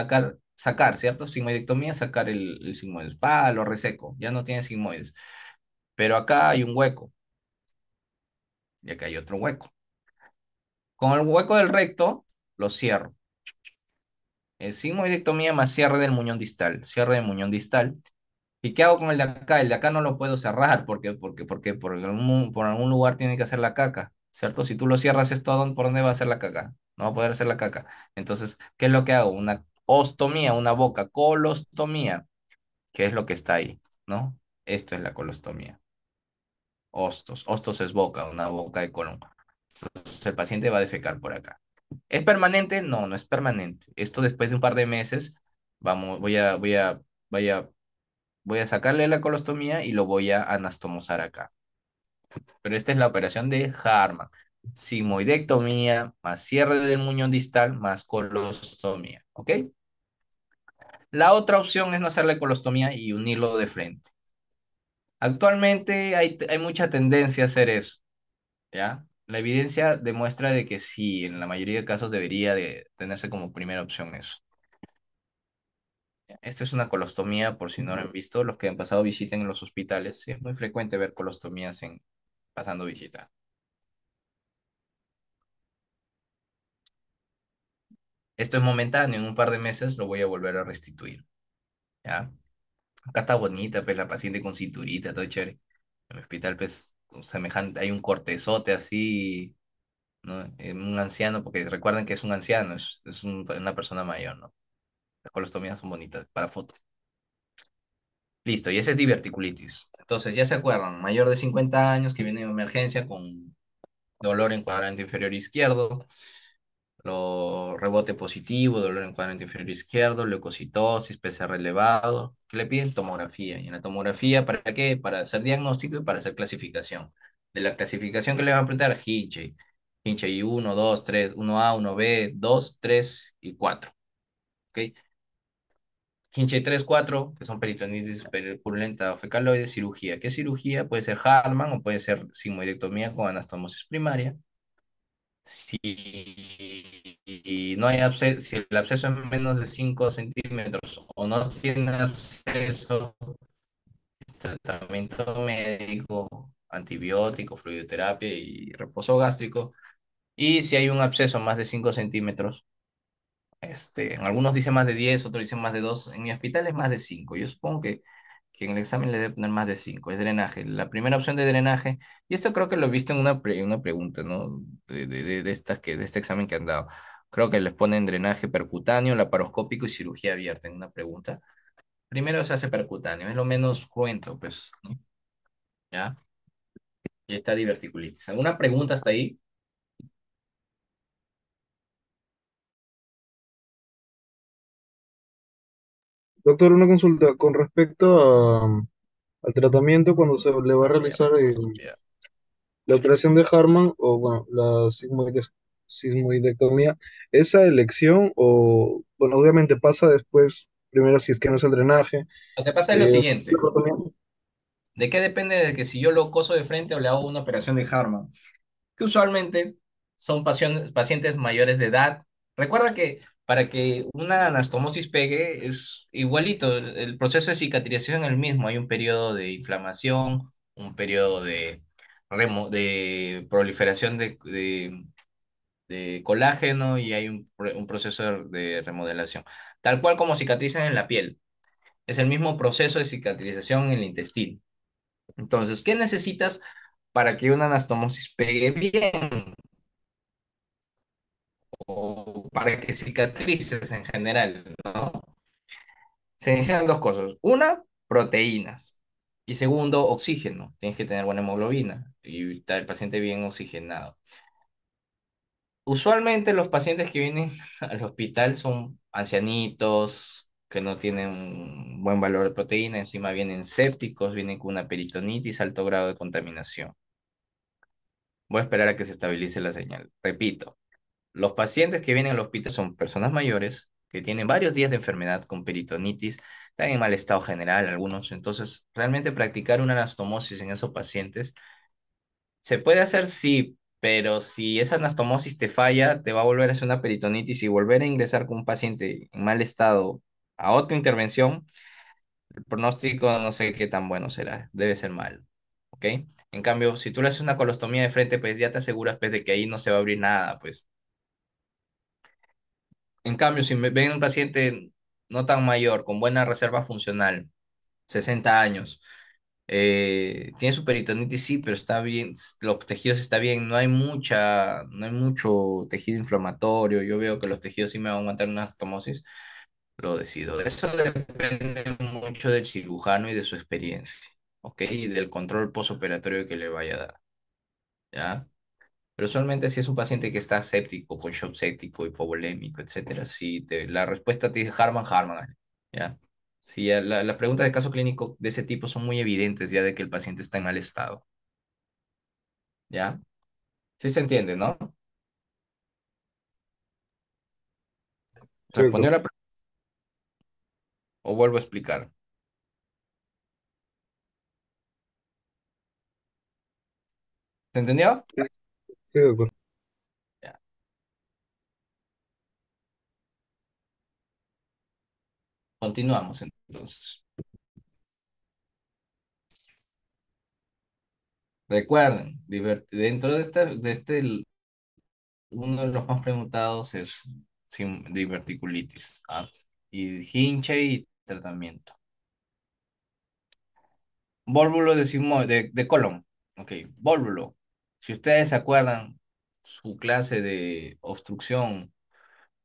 Sacar, ¿cierto? Sigmoidectomía, sacar el sigmoides. Lo reseco, ya no tiene sigmoides. Pero acá hay un hueco, y acá hay otro hueco. Con el hueco del recto, lo cierro. Sigmoidectomía más cierre del muñón distal. Cierre del muñón distal. ¿Y qué hago con el de acá? El de acá no lo puedo cerrar porque por algún lugar tiene que hacer la caca, ¿cierto? Si tú lo cierras esto, ¿por dónde va a hacer la caca? No va a poder hacer la caca. Entonces, ¿qué es lo que hago? Una ostomía, una boca, colostomía, que es lo que está ahí, ¿no? Esto es la colostomía. Ostos. Ostos es boca, una boca de colon. Entonces, el paciente va a defecar por acá. ¿Es permanente? No, no es permanente. Esto después de un par de meses, vamos, voy a voy a sacarle la colostomía y lo voy a anastomosar acá. Pero esta es la operación de Harman. Sigmoidectomía más cierre del muñón distal más colostomía. ¿Ok? La otra opción es no hacerle colostomía y unirlo de frente. Actualmente hay mucha tendencia a hacer eso, ¿ya? La evidencia demuestra de que sí, en la mayoría de casos debería de tenerse como primera opción eso. Esta es una colostomía, por si no lo han visto, los que han pasado visita en los hospitales. Sí, es muy frecuente ver colostomías pasando visita. Esto es momentáneo, en un par de meses lo voy a volver a restituir, ¿ya? Acá está bonita, pues, la paciente con cinturita, todo chévere. En el hospital, pues, semejante, hay un cortezote así, ¿no? Un anciano, porque recuerden que es un anciano, una persona mayor, ¿no? Las colostomías son bonitas, para foto. Listo, y ese es diverticulitis. Entonces, ya se acuerdan, mayor de 50 años que viene de emergencia con dolor en cuadrante inferior izquierdo, rebote positivo, dolor en cuadrante inferior izquierdo, leucocitosis, PCR elevado, que le piden tomografía. Y en la tomografía, ¿para qué? Para hacer diagnóstico y para hacer clasificación. De la clasificación que le van a preguntar, Hinchey. Hinchey 1, 2, 3, 1A, 1B, 2, 3 y 4. ¿Ok? Hinchey 3, 4, que son peritonitis purulenta o fecaloide, cirugía. ¿Qué cirugía? Puede ser Harman o puede ser sigmoidectomía con anastomosis primaria. Si no hay absceso, si el absceso es menos de 5 centímetros o no tiene absceso, tratamiento médico, antibiótico, fluidoterapia y reposo gástrico. Y si hay un absceso más de 5 centímetros, en algunos dicen más de 10, otros dicen más de 2. En mi hospital es más de 5. Yo supongo que en el examen le debe poner más de 5. Es drenaje. La primera opción de drenaje, y esto creo que lo he visto en una pregunta, ¿no? De este examen que han dado. Creo que les ponen drenaje percutáneo, laparoscópico y cirugía abierta en una pregunta. Primero se hace percutáneo, es lo menos cruento, pues, ¿no? ¿Ya? Y está diverticulitis. ¿Alguna pregunta hasta ahí? doctor, una consulta con respecto al tratamiento cuando se le va a Ya, realizar ya. la operación de Harman o bueno, la sismoidectomía, ¿esa elección o, bueno, obviamente pasa después, primero si es que no es el drenaje, Lo que pasa es lo el siguiente. tratamiento? ¿De qué depende de que si yo lo coso de frente o le hago una operación de Harman? Que usualmente son pacientes mayores de edad. Recuerda que para que una anastomosis pegue es igualito, el proceso de cicatrización es el mismo. Hay un periodo de inflamación, un periodo de proliferación de colágeno y hay un proceso de remodelación. Tal cual como cicatrizan en la piel. Es el mismo proceso de cicatrización en el intestino. Entonces, ¿qué necesitas para que una anastomosis pegue bien o para que cicatrices en general, ¿no? Se necesitan dos cosas. Una, proteínas. Y segundo, oxígeno. Tienes que tener buena hemoglobina y estar el paciente bien oxigenado. Usualmente los pacientes que vienen al hospital son ancianitos, que no tienen un buen valor de proteína, encima vienen sépticos, vienen con una peritonitis, alto grado de contaminación. Voy a esperar a que se estabilice la señal. Repito, los pacientes que vienen al hospital son personas mayores que tienen varios días de enfermedad con peritonitis, están en mal estado general algunos, entonces realmente practicar una anastomosis en esos pacientes se puede hacer, sí, pero si esa anastomosis te falla, te va a volver a hacer una peritonitis y volver a ingresar con un paciente en mal estado a otra intervención, el pronóstico no sé qué tan bueno será, debe ser malo, ¿ok? En cambio, si tú le haces una colostomía de frente, pues ya te aseguras pues, de que ahí no se va a abrir nada, pues. En cambio, si me ven un paciente no tan mayor, con buena reserva funcional, 60 años, tiene su peritonitis, sí, pero está bien, los tejidos está bien, no hay mucho tejido inflamatorio, yo veo que los tejidos sí me van a aguantar una estomosis, lo decido. Eso depende mucho del cirujano y de su experiencia, ¿ok? Y del control posoperatorio que le vaya a dar, ¿ya? Pero usualmente si es un paciente que está séptico, con shock séptico, hipovolémico, etcétera, sí, la respuesta te dice Harman, Harman, ¿ya? Sí, ya las preguntas de caso clínico de ese tipo son muy evidentes ya de que el paciente está en mal estado, ¿ya? Sí se entiende, ¿no? Sí, ¿Respondió doctor. la pregunta o vuelvo a explicar? ¿Se entendió? Sí, doctor. Ya. Continuamos entonces. Recuerden, dentro uno de los más preguntados es diverticulitis, ¿ah? Y hinche y tratamiento. Vólvulo de colon. Ok, vólvulo. Si ustedes se acuerdan, su clase de obstrucción,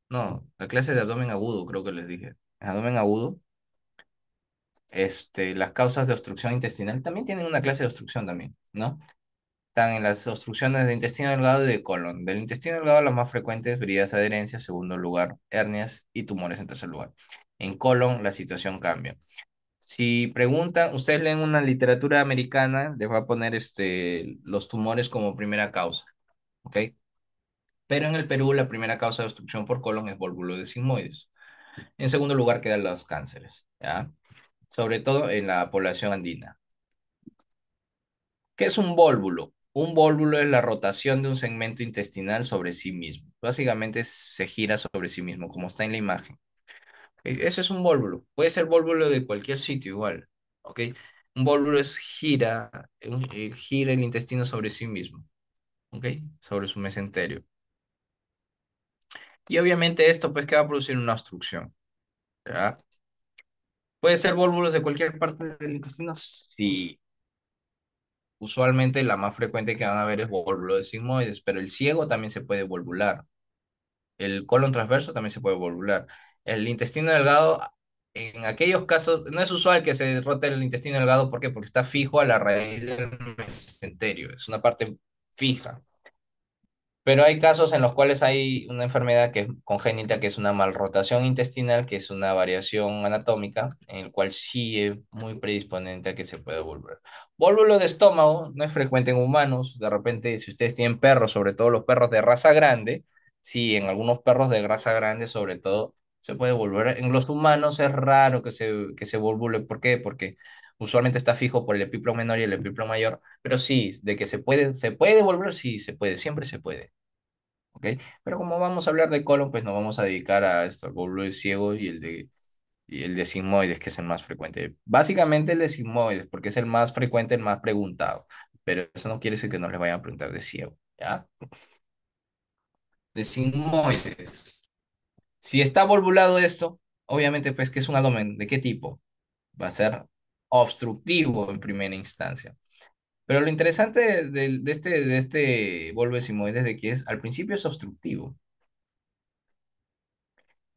no, la clase de abdomen agudo, creo que les dije. Abdomen agudo, las causas de obstrucción intestinal también tienen una clase de obstrucción también, ¿no? Están en las obstrucciones de intestino delgado y de colon. Del intestino delgado, las más frecuentes, vías adherencias, segundo lugar, hernias y tumores en tercer lugar. En colon, la situación cambia. Si preguntan, ustedes leen una literatura americana, les va a poner los tumores como primera causa, ¿ok? Pero en el Perú la primera causa de obstrucción por colon es vólvulo de sigmoides. En segundo lugar quedan los cánceres, ¿ya? Sobre todo en la población andina. ¿Qué es un vólvulo? Un vólvulo es la rotación de un segmento intestinal sobre sí mismo. Básicamente se gira sobre sí mismo, como está en la imagen. Eso es un vólvulo. Puede ser vólvulo de cualquier sitio igual. ¿Ok? Un vólvulo es gira el intestino sobre sí mismo. ¿Ok? Sobre su mesenterio. Y obviamente esto pues que va a producir una obstrucción. ¿Ya? ¿Puede ser vólvulos de cualquier parte del intestino? Sí. Usualmente la más frecuente que van a ver es vólvulo de sigmoides, pero el ciego también se puede volvular. El colon transverso también se puede volvular. El intestino delgado, en aquellos casos, no es usual que se rote el intestino delgado. ¿Por qué? Porque está fijo a la raíz del mesenterio. Es una parte fija. Pero hay casos en los cuales hay una enfermedad que es congénita, que es una malrotación intestinal, que es una variación anatómica, en el cual sí es muy predisponente a que se pueda volver. Vólvulo de estómago no es frecuente en humanos. De repente, si ustedes tienen perros, sobre todo los perros de raza grande, sí, en algunos perros de raza grande, sobre todo, se puede volver. En los humanos es raro que se volvule. ¿Por qué? Porque usualmente está fijo por el epíplo menor y el epíplo mayor, pero sí, de que se puede volver, sí, se puede, siempre se puede. ¿Ok? Pero como vamos a hablar de colon, pues nos vamos a dedicar a esto, al glóbulo de ciego y el de sigmoides, que es el más frecuente. Básicamente el de sigmoides, porque es el más frecuente, el más preguntado. Pero eso no quiere decir que no les vayan a preguntar de ciego, ¿ya? De sigmoides. Si está volvulado esto, obviamente, pues, que es un abdomen, ¿de qué tipo? va a ser obstructivo en primera instancia. Pero lo interesante de este bulbo sigmoide es de que al principio es obstructivo.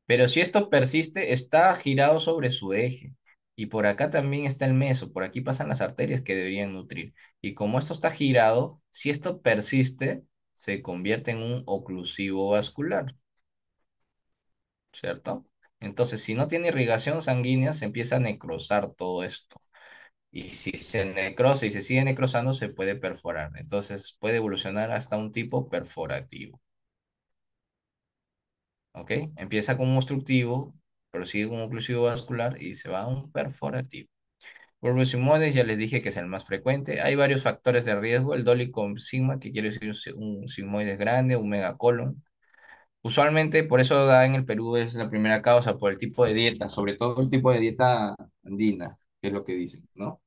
Pero si esto persiste, está girado sobre su eje. Y por acá también está el meso, por aquí pasan las arterias que deberían nutrir. Y como esto está girado, si esto persiste, se convierte en un oclusivo vascular, ¿cierto? Entonces, si no tiene irrigación sanguínea, se empieza a necrosar todo esto. Y si se necrosa y se sigue necrosando, se puede perforar. Entonces, puede evolucionar hasta un tipo perforativo. ¿Ok? Empieza como obstructivo, prosigue como oclusivo vascular y se va a un perforativo. Burbucimoides, ya les dije que es el más frecuente. Hay varios factores de riesgo. El dólico sigma, que quiere decir un sigmoides grande, un megacolon. Usualmente, por eso da en el Perú es la primera causa, por el tipo de dieta, sobre todo el tipo de dieta andina, que es lo que dicen, ¿no?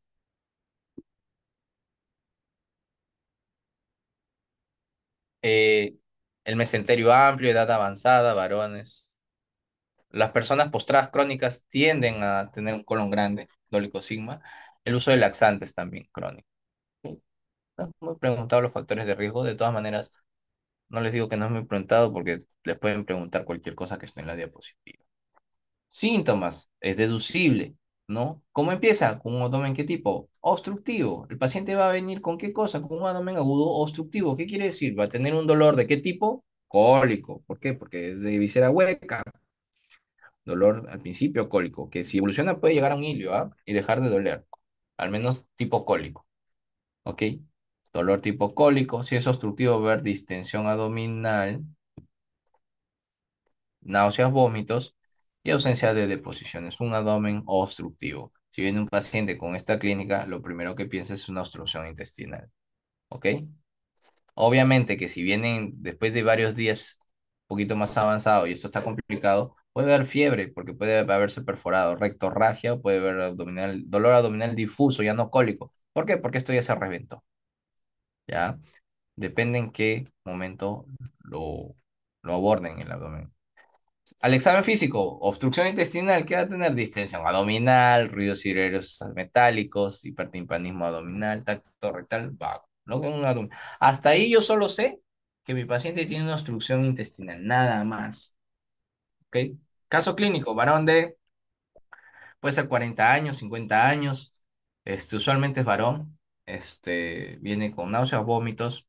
Eh, el mesenterio amplio, edad avanzada, varones. Las personas postradas crónicas tienden a tener un colon grande, dólico sigma. El uso de laxantes también crónico. ¿Sí? Me he preguntado los factores de riesgo. De todas maneras, no les digo que no me he preguntado porque les pueden preguntar cualquier cosa que esté en la diapositiva. Síntomas, es deducible, ¿no? ¿Cómo empieza? ¿Con un abdomen qué tipo? Obstructivo. El paciente va a venir con qué cosa? Con un abdomen agudo obstructivo. ¿Qué quiere decir? Va a tener un dolor de qué tipo? Cólico. ¿Por qué? Porque es de visera hueca. Dolor al principio cólico, que si evoluciona puede llegar a un hilio, ¿ah? Y dejar de doler. Al menos tipo cólico, ¿ok? Dolor tipo cólico. Si es obstructivo, ver distensión abdominal, náuseas, vómitos y ausencia de deposiciones. Un abdomen obstructivo. Si viene un paciente con esta clínica, lo primero que piensa es una obstrucción intestinal. ¿Ok? Obviamente que si vienen después de varios días un poquito más avanzado y esto está complicado, puede haber fiebre porque puede haberse perforado, rectorragia, puede haber abdominal, dolor abdominal difuso, ya no cólico. ¿Por qué? Porque esto ya se reventó. ¿Ya? Depende en qué momento lo, lo aborden el abdomen. Al examen físico, obstrucción intestinal, ¿qué va a tener? Distensión abdominal, ruidos uréreos metálicos, hipertimpanismo abdominal, tacto rectal vago. ¿No? Hasta ahí yo solo sé que mi paciente tiene una obstrucción intestinal, nada más. ¿Ok? Caso clínico, varón de, puede ser 40 años, 50 años, usualmente es varón, viene con náuseas, vómitos,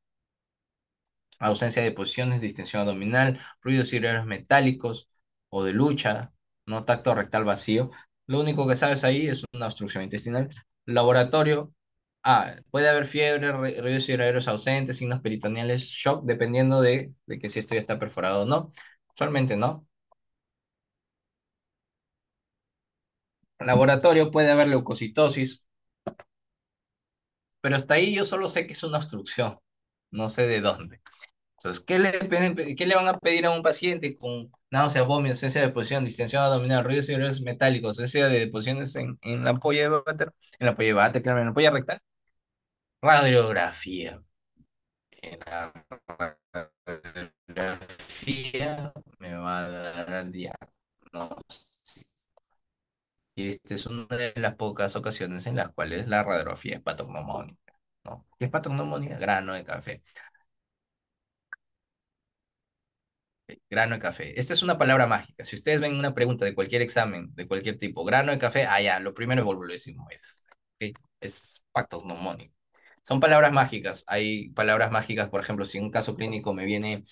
ausencia de posiciones, distensión abdominal, ruidos uréreos metálicos o de lucha, no tacto rectal vacío. Lo único que sabes ahí es una obstrucción intestinal. Laboratorio, puede haber fiebre, ruidos uréreos ausentes, signos peritoneales, shock, dependiendo de que si esto ya está perforado o no. Usualmente no. Laboratorio puede haber leucocitosis, pero hasta ahí yo solo sé que es una obstrucción, no sé de dónde. Entonces, ¿qué le van a pedir a un paciente con náuseas, vómitos, ausencia de posición, distensión abdominal, ruidos y dolores metálicos, ausencia de deposiciones en la ampolla de váter, en la ampolla de váter, claro, en la ampolla rectal? Radiografía. En la radiografía me va a dar el diagnóstico. Y esta es una de las pocas ocasiones en las cuales la radiografía es patognomónica, ¿no? ¿Qué es patognomónica? Grano de café. Grano de café. Esta es una palabra mágica. Si ustedes ven una pregunta de cualquier examen, de cualquier tipo, grano de café, ya, lo primero es volvulismo es pacto mnemónico. Son palabras mágicas. Hay palabras mágicas, por ejemplo, si en un caso clínico me viene,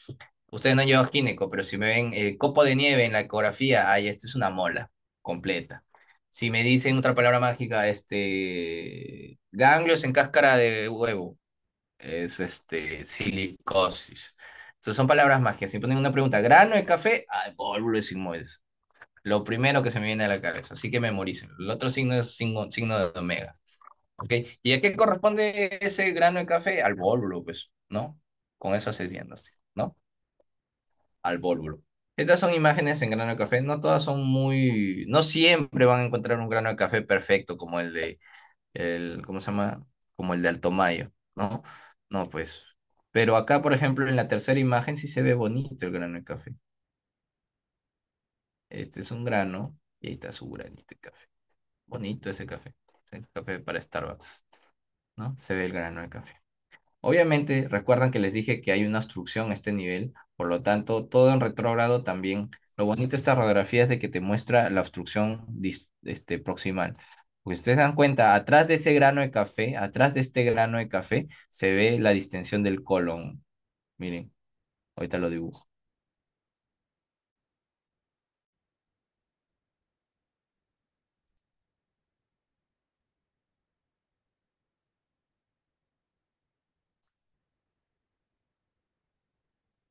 ustedes no han llevado gineco, pero si me ven copo de nieve en la ecografía, esto es una mola completa. Si me dicen otra palabra mágica, ganglios en cáscara de huevo, es silicosis. Entonces son palabras mágicas. Si ponen una pregunta, grano de café, pólvulo sigmoides. Lo primero que se me viene a la cabeza, así que memoricen. El otro signo es signo de omega. ¿Ok? ¿Y a qué corresponde ese grano de café? Al vólvulo, pues, ¿no? Con eso haces diagnóstico, ¿no? Al vólvulo. Estas son imágenes en grano de café. No todas son muy. No siempre van a encontrar un grano de café perfecto como ¿cómo se llama? Como el de Alto Mayo, ¿no? No, pues. Pero acá, por ejemplo, en la tercera imagen sí se ve bonito el grano de café. Este es un grano y ahí está su granito de café. Bonito ese café. El café para Starbucks, ¿no? Se ve el grano de café. Obviamente, recuerdan que les dije que hay una obstrucción a este nivel, por lo tanto, todo en retrógrado también. Lo bonito de esta radiografía es de que te muestra la obstrucción proximal. Pues ustedes dan cuenta, atrás de ese grano de café, atrás de este grano de café, se ve la distensión del colon. Miren, ahorita lo dibujo.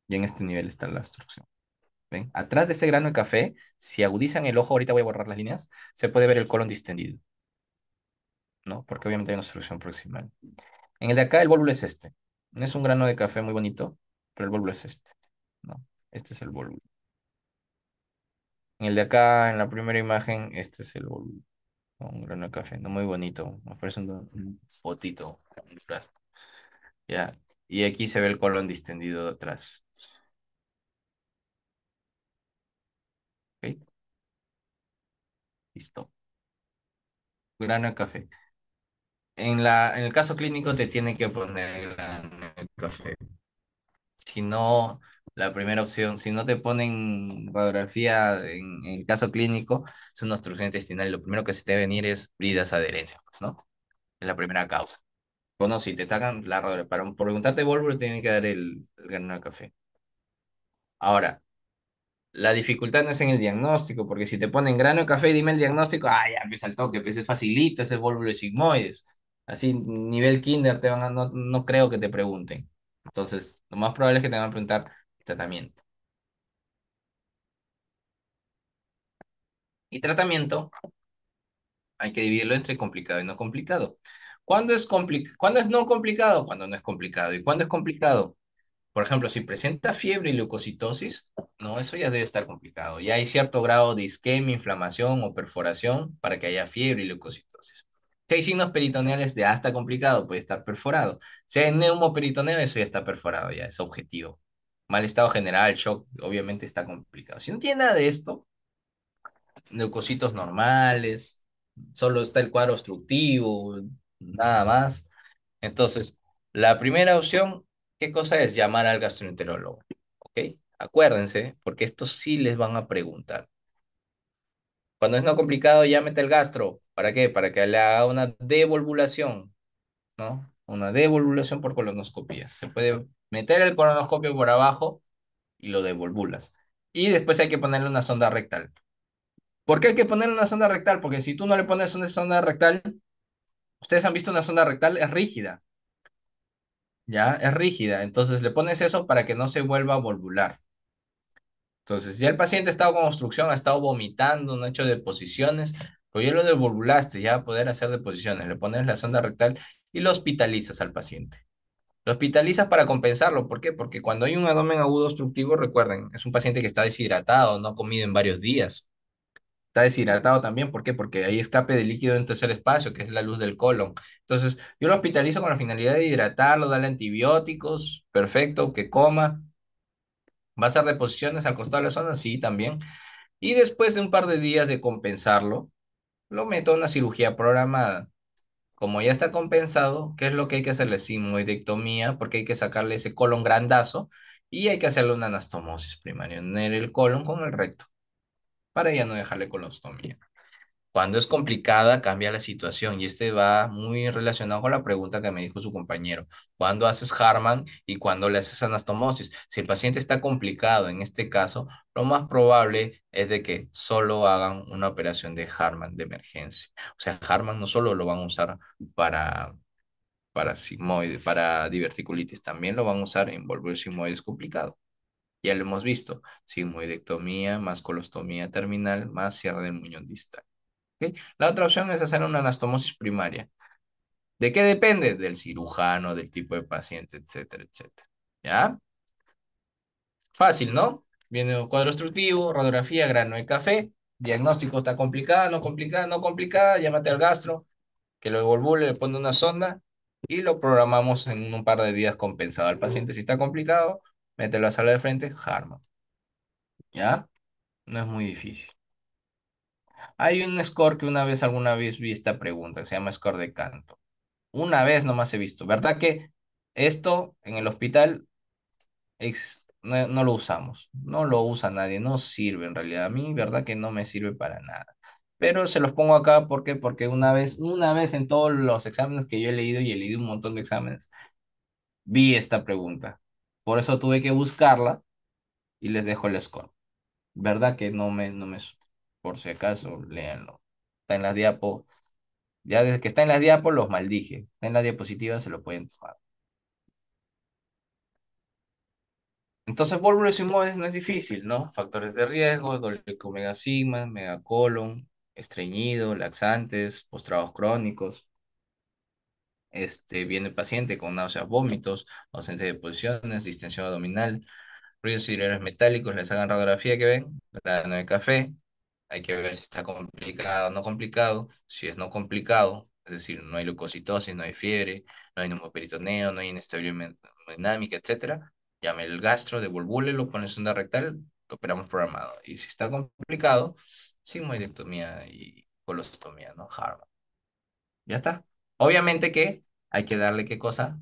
Y en este nivel está la obstrucción. ¿Ven? Atrás de ese grano de café, si agudizan el ojo, ahorita voy a borrar las líneas, se puede ver el colon distendido, ¿no? Porque obviamente hay una obstrucción proximal. En el de acá, el vólvulo es este. No es un grano de café muy bonito, pero el vólvulo es este, ¿no? Este es el vólvulo. En el de acá, en la primera imagen, este es el vólvulo, ¿no? Un grano de café, no muy bonito, me parece un potito, un durazno, ya. Y aquí se ve el colon distendido de atrás, ¿ok? Listo. Grano de café. En el caso clínico te tiene que poner grano de café. Si no, la primera opción, si no te ponen radiografía en el caso clínico, es una obstrucción intestinal y lo primero que se te debe venir es bridas adherencia, pues, ¿no? Es la primera causa. Bueno, si te sacan la radiografía, para por preguntarte Volvo, te tienen que dar el grano de café. Ahora, la dificultad no es en el diagnóstico, porque si te ponen grano de café, dime el diagnóstico, ya empieza el toque, pues es facilito, es el vólvulo sigmoides. Así, nivel kinder, no creo que te pregunten. Entonces, lo más probable es que te van a preguntar tratamiento. Y tratamiento hay que dividirlo entre complicado y no complicado. ¿Cuándo es no complicado? Cuando no es complicado. ¿Y cuándo es complicado? Por ejemplo, si presenta fiebre y leucocitosis, no, eso ya debe estar complicado. Ya hay cierto grado de isquemia, inflamación o perforación para que haya fiebre y leucocitosis. Si hay signos peritoneales de hasta complicado, puede estar perforado. Si hay neumoperitoneo, eso ya está perforado, ya es objetivo. Mal estado general, shock, obviamente está complicado. Si no tiene nada de esto, leucocitos normales, solo está el cuadro obstructivo, nada más. Entonces, la primera opción, ¿qué cosa es? Llamar al gastroenterólogo, ¿ok? Acuérdense, porque esto sí les van a preguntar. Cuando es no complicado, llámete al gastro. ¿Para qué? Para que le haga una devolvulación, ¿no? Una devolvulación por colonoscopia. Se puede meter el colonoscopio por abajo y lo devolvulas. Y después hay que ponerle una sonda rectal. ¿Por qué hay que ponerle una sonda rectal? Porque si tú no le pones una sonda rectal, ustedes han visto una sonda rectal, es rígida, ¿ya? Es rígida. Entonces le pones eso para que no se vuelva a volvular. Entonces, ya el paciente ha estado con obstrucción, ha estado vomitando, no ha hecho deposiciones, pero ya lo devolvulaste, ya va a poder hacer deposiciones. Le pones la sonda rectal y lo hospitalizas al paciente. Lo hospitalizas para compensarlo. ¿Por qué? Porque cuando hay un abdomen agudo obstructivo, recuerden, es un paciente que está deshidratado, no ha comido en varios días. Está deshidratado también, ¿por qué? Porque hay escape de líquido en tercer espacio, que es la luz del colon. Entonces, yo lo hospitalizo con la finalidad de hidratarlo, darle antibióticos, perfecto, que coma. ¿Va a hacer deposiciones al costado de la zona? Sí, también. Y después de un par de días de compensarlo, lo meto a una cirugía programada. Como ya está compensado, ¿qué es lo que hay que hacerle? Sigmoidectomía, porque hay que sacarle ese colon grandazo y hay que hacerle una anastomosis primaria, unir el colon con el recto, para ya no dejarle colostomía. Cuando es complicada, cambia la situación y este va muy relacionado con la pregunta que me dijo su compañero. ¿Cuándo haces Harman y cuándo le haces anastomosis? Si el paciente está complicado, en este caso, lo más probable es de que solo hagan una operación de Harman de emergencia. O sea, Harman no solo lo van a usar para, para sigmoide, para diverticulitis, también lo van a usar en volver sigmoides complicado. Ya lo hemos visto, sigmoidectomía más colostomía terminal más cierre del muñón distal. ¿Ok? La otra opción es hacer una anastomosis primaria. ¿De qué depende? Del cirujano, del tipo de paciente, etcétera, etcétera. ¿Ya? Fácil, ¿no? Viene un cuadro obstructivo, radiografía, grano de café, diagnóstico está complicada, no complicada, no complicada, llámate al gastro, que lo devolvule, le pone una sonda y lo programamos en un par de días compensado al paciente. Si está complicado, mételo a sala de frente, Harman. ¿Ya? No es muy difícil. Hay un score que alguna vez vi esta pregunta, que se llama score de canto. Una vez nomás he visto. ¿Verdad que esto en el hospital no lo usamos? No lo usa nadie, no sirve en realidad. A mí, ¿verdad que no me sirve para nada? Pero se los pongo acá porque una vez en todos los exámenes que yo he leído, y he leído un montón de exámenes, vi esta pregunta. Por eso tuve que buscarla y les dejo el score. ¿Verdad que no me... Por si acaso, léanlo. Está en las diapos. Ya desde que está en las diapos los maldije. Está en la diapositiva, se lo pueden tomar. Entonces, válvulas inmóviles no es difícil, ¿no? Factores de riesgo, doble omega sigma, megacolon, estreñido, laxantes, postrados crónicos. Viene el paciente con náuseas, vómitos, ausencia de posiciones, distensión abdominal, ruidos cerebrales metálicos, les hagan radiografía que ven, grano de café, hay que ver si está complicado o no complicado. Si es no complicado, es decir, no hay leucocitosis, no hay fiebre, no hay neumoperitoneo, no hay inestabilidad hemodinámica, etcétera, llame al gastro, devolvúlelo, pone sonda rectal, lo operamos programado. Y si está complicado, sigmoidectomía y colostomía, ¿no? Harvard. Ya está. Obviamente que hay que darle qué cosa,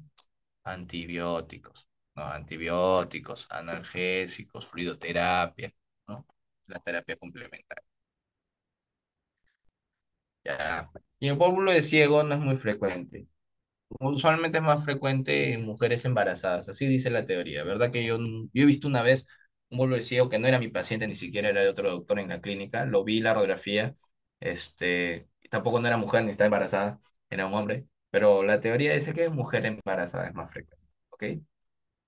antibióticos, ¿no? Antibióticos, analgésicos, fluidoterapia, ¿no? La terapia complementaria. Ya. Y el pómulo de ciego no es muy frecuente. Usualmente es más frecuente en mujeres embarazadas, así dice la teoría. ¿Verdad que yo he visto una vez un pómulo de ciego que no era mi paciente, ni siquiera era de otro doctor en la clínica? Lo vi la radiografía, tampoco no era mujer ni estaba embarazada, era un hombre, pero la teoría dice que mujer embarazada es más frecuente, ¿ok?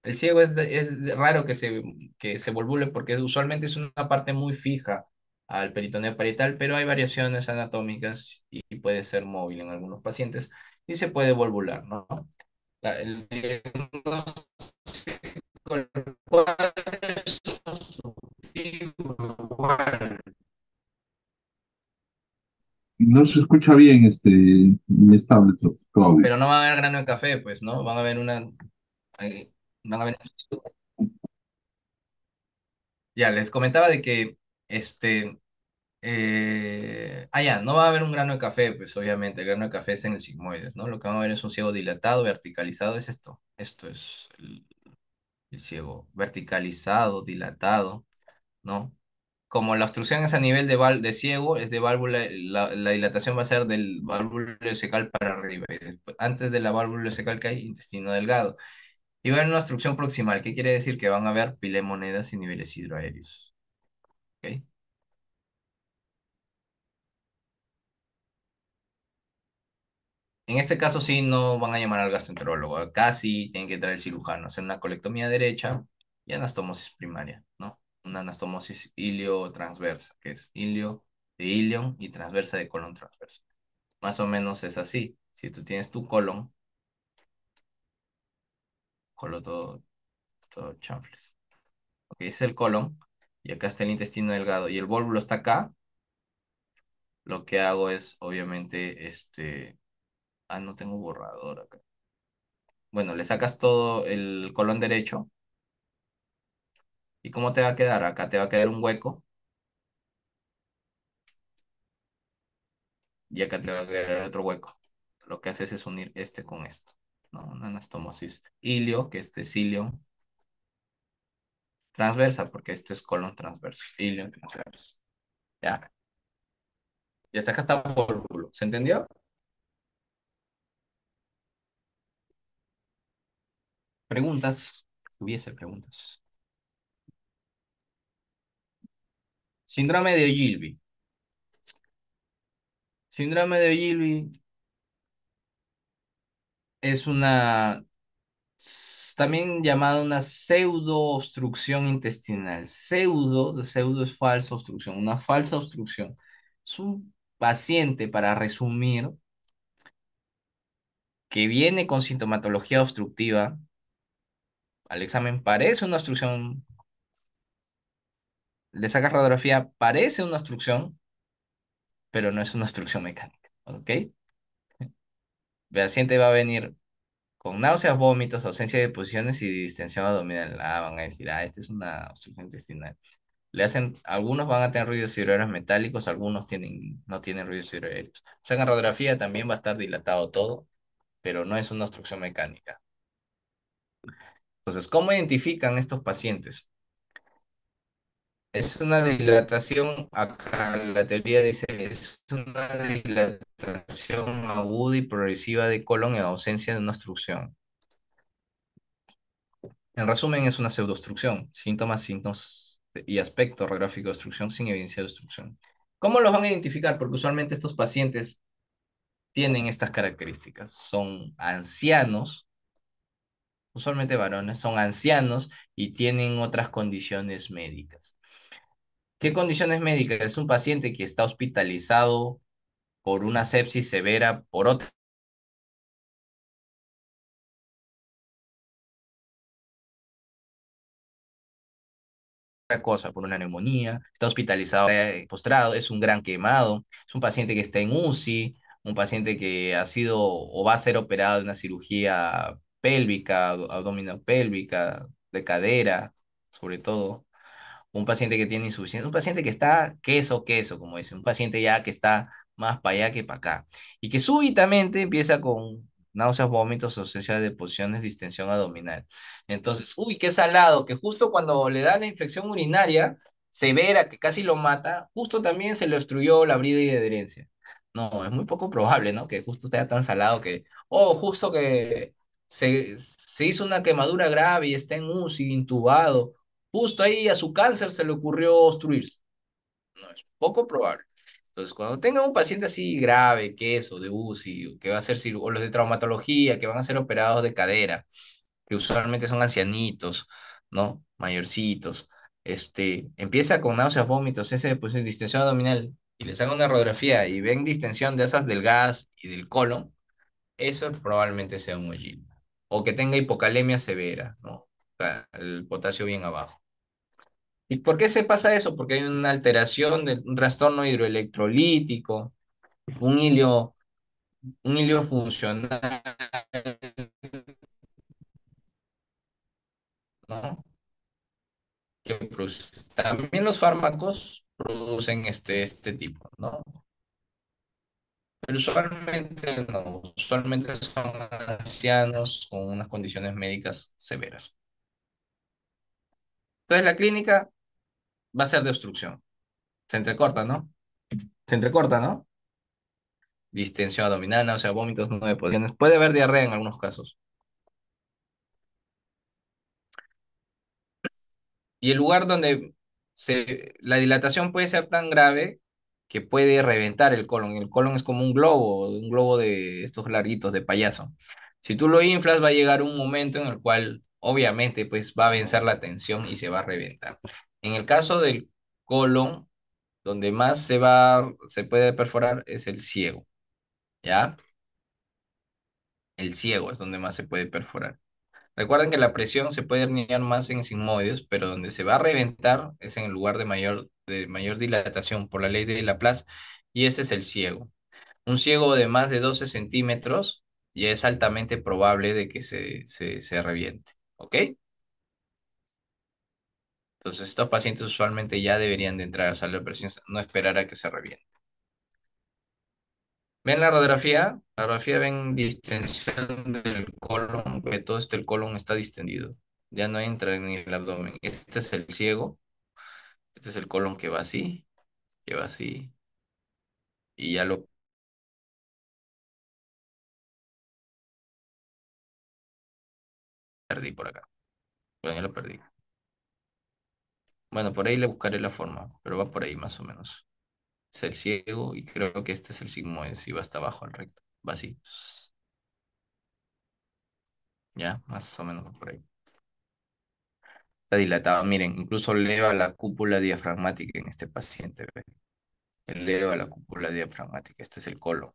El ciego es raro que se volvule porque usualmente es una parte muy fija al peritoneo parietal, pero hay variaciones anatómicas y puede ser móvil en algunos pacientes y se puede volvular, ¿no? El diagnóstico del cuadro es igual, No se escucha bien inestable tu audio. pero no van a haber grano de café, pues, ¿no? Eh, van a ver, ya les comentaba de que ya, no va a haber un grano de café, pues obviamente, el grano de café es en el sigmoides, ¿no? Lo que van a ver es un ciego dilatado, verticalizado, es esto. Esto es el ciego verticalizado, dilatado, ¿no? Como la obstrucción es a nivel de ciego, es de válvula, la dilatación va a ser del válvulo cecal para arriba. Y antes de la válvula cecal que hay intestino delgado. Y va a haber una obstrucción proximal, ¿qué quiere decir? Que van a haber pilemonedas y niveles hidroaéreos. ¿Ok? En este caso sí no van a llamar al gastroenterólogo, acá sí tienen que traer el cirujano, hacer una colectomía derecha y anastomosis primaria, ¿no? Una anastomosis iliotransversa, que es ilio de ilion y transversa de colon transverso. Más o menos es así. Si tú tienes tu colon todo chanfles. Ok, es el colon y acá está el intestino delgado y el vólvulo está acá. Lo que hago es, obviamente, no tengo borrador acá. Bueno, le sacas todo el colon derecho. ¿Y cómo te va a quedar? Acá te va a quedar un hueco y acá te va a quedar otro hueco. Lo que haces es unir este con esto, ¿no? Una anastomosis ilio, que este es ilio transversa, porque este es colon transverso. Ilio transverso. Ya. Y hasta acá está pólvulo. ¿Se entendió? Preguntas. Hubiese preguntas. Síndrome de Ogilvy. Síndrome de Ogilvy es también llamada una pseudo obstrucción intestinal. Pseudo es falsa obstrucción, una falsa obstrucción. Es un paciente, para resumir, que viene con sintomatología obstructiva. Al examen parece una obstrucción, le sacas radiografía, parece una obstrucción, pero no es una obstrucción mecánica. ¿Ok? El paciente va a venir con náuseas, vómitos, ausencia de posiciones y distensión abdominal. Van a decir, esta es una obstrucción intestinal. Algunos van a tener ruidos hidroaéreos metálicos, algunos no tienen ruidos hidroaéreos. O sea, en radiografía también va a estar dilatado todo, pero no es una obstrucción mecánica. Entonces, ¿cómo identifican estos pacientes? Es una dilatación, acá la teoría dice, es una dilatación aguda y progresiva de colon en ausencia de una obstrucción. En resumen, es una pseudoobstrucción, síntomas y aspecto radiográfico de obstrucción sin evidencia de obstrucción. ¿Cómo los van a identificar? Porque usualmente estos pacientes tienen estas características. Son ancianos, usualmente varones, son ancianos y tienen otras condiciones médicas. ¿Qué condiciones médicas? Es un paciente que está hospitalizado por una sepsis severa, por otra cosa, por una neumonía, está hospitalizado, postrado, es un gran quemado, es un paciente que está en UCI, un paciente que ha sido o va a ser operado de una cirugía pélvica, abdominal pélvica, de cadera, sobre todo. Un paciente que tiene insuficiencia, un paciente que está queso, como dicen, un paciente ya que está más para allá que para acá, y que súbitamente empieza con náuseas, vómitos, ausencia de posiciones, distensión abdominal. Entonces, uy, qué salado, que justo cuando le da la infección urinaria severa que casi lo mata, justo también se le obstruyó la brida y adherencia. No, es muy poco probable, ¿no? Que justo sea tan salado que, oh, justo que se hizo una quemadura grave y está en UCI, intubado. Justo ahí a su cáncer se le ocurrió obstruirse. No, es poco probable. Entonces, cuando tenga un paciente así grave, queso, de UCI, o que va a ser o los de traumatología, que van a ser operados de cadera, que usualmente son ancianitos, ¿no? Mayorcitos, empieza con náuseas, vómitos, pues es distensión abdominal, y les haga una radiografía y ven distensión de esas del gas y del colon, eso probablemente sea un hollín. O que tenga hipocalemia severa, ¿no? O sea, el potasio bien abajo. ¿Y por qué se pasa eso? Porque hay una alteración de un trastorno hidroelectrolítico, un hilio, un hilio funcional, ¿no? También los fármacos producen este tipo, ¿no? Pero usualmente no, usualmente son ancianos con unas condiciones médicas severas. Entonces la clínica va a ser de obstrucción. Se entrecorta, ¿no? Se entrecorta, ¿no? Distensión abdominal, o sea, vómitos, 9 posiciones. Puede haber diarrea en algunos casos. Y el lugar donde la dilatación puede ser tan grave que puede reventar el colon. El colon es como un globo de estos larguitos de payaso. Si tú lo inflas, va a llegar un momento en el cual, obviamente, pues va a vencer la tensión y se va a reventar. En el caso del colon, donde más se puede perforar es el ciego, ¿ya? El ciego es donde más se puede perforar. Recuerden que la presión se puede herniar más en sigmoides, pero donde se va a reventar es en el lugar de mayor dilatación por la ley de Laplace, y ese es el ciego. Un ciego de más de 12 centímetros ya es altamente probable de que se reviente. ¿Ok? Entonces estos pacientes usualmente ya deberían de entrar a sala de presión, no esperar a que se reviente. ¿Ven la radiografía? La radiografía ven distensión del colon, que todo el colon está distendido. Ya no entra en el abdomen. Este es el ciego. Este es el colon que va así, y ya lo perdí por acá. Bueno, ya lo perdí. Bueno, por ahí le buscaré la forma, pero va por ahí más o menos. Es el ciego y creo que este es el sigmoide, y va hasta abajo al recto. Va así. Ya, más o menos por ahí. Está dilatado. Miren, incluso eleva la cúpula diafragmática en este paciente. ¿Ve? Eleva la cúpula diafragmática. Este es el colon.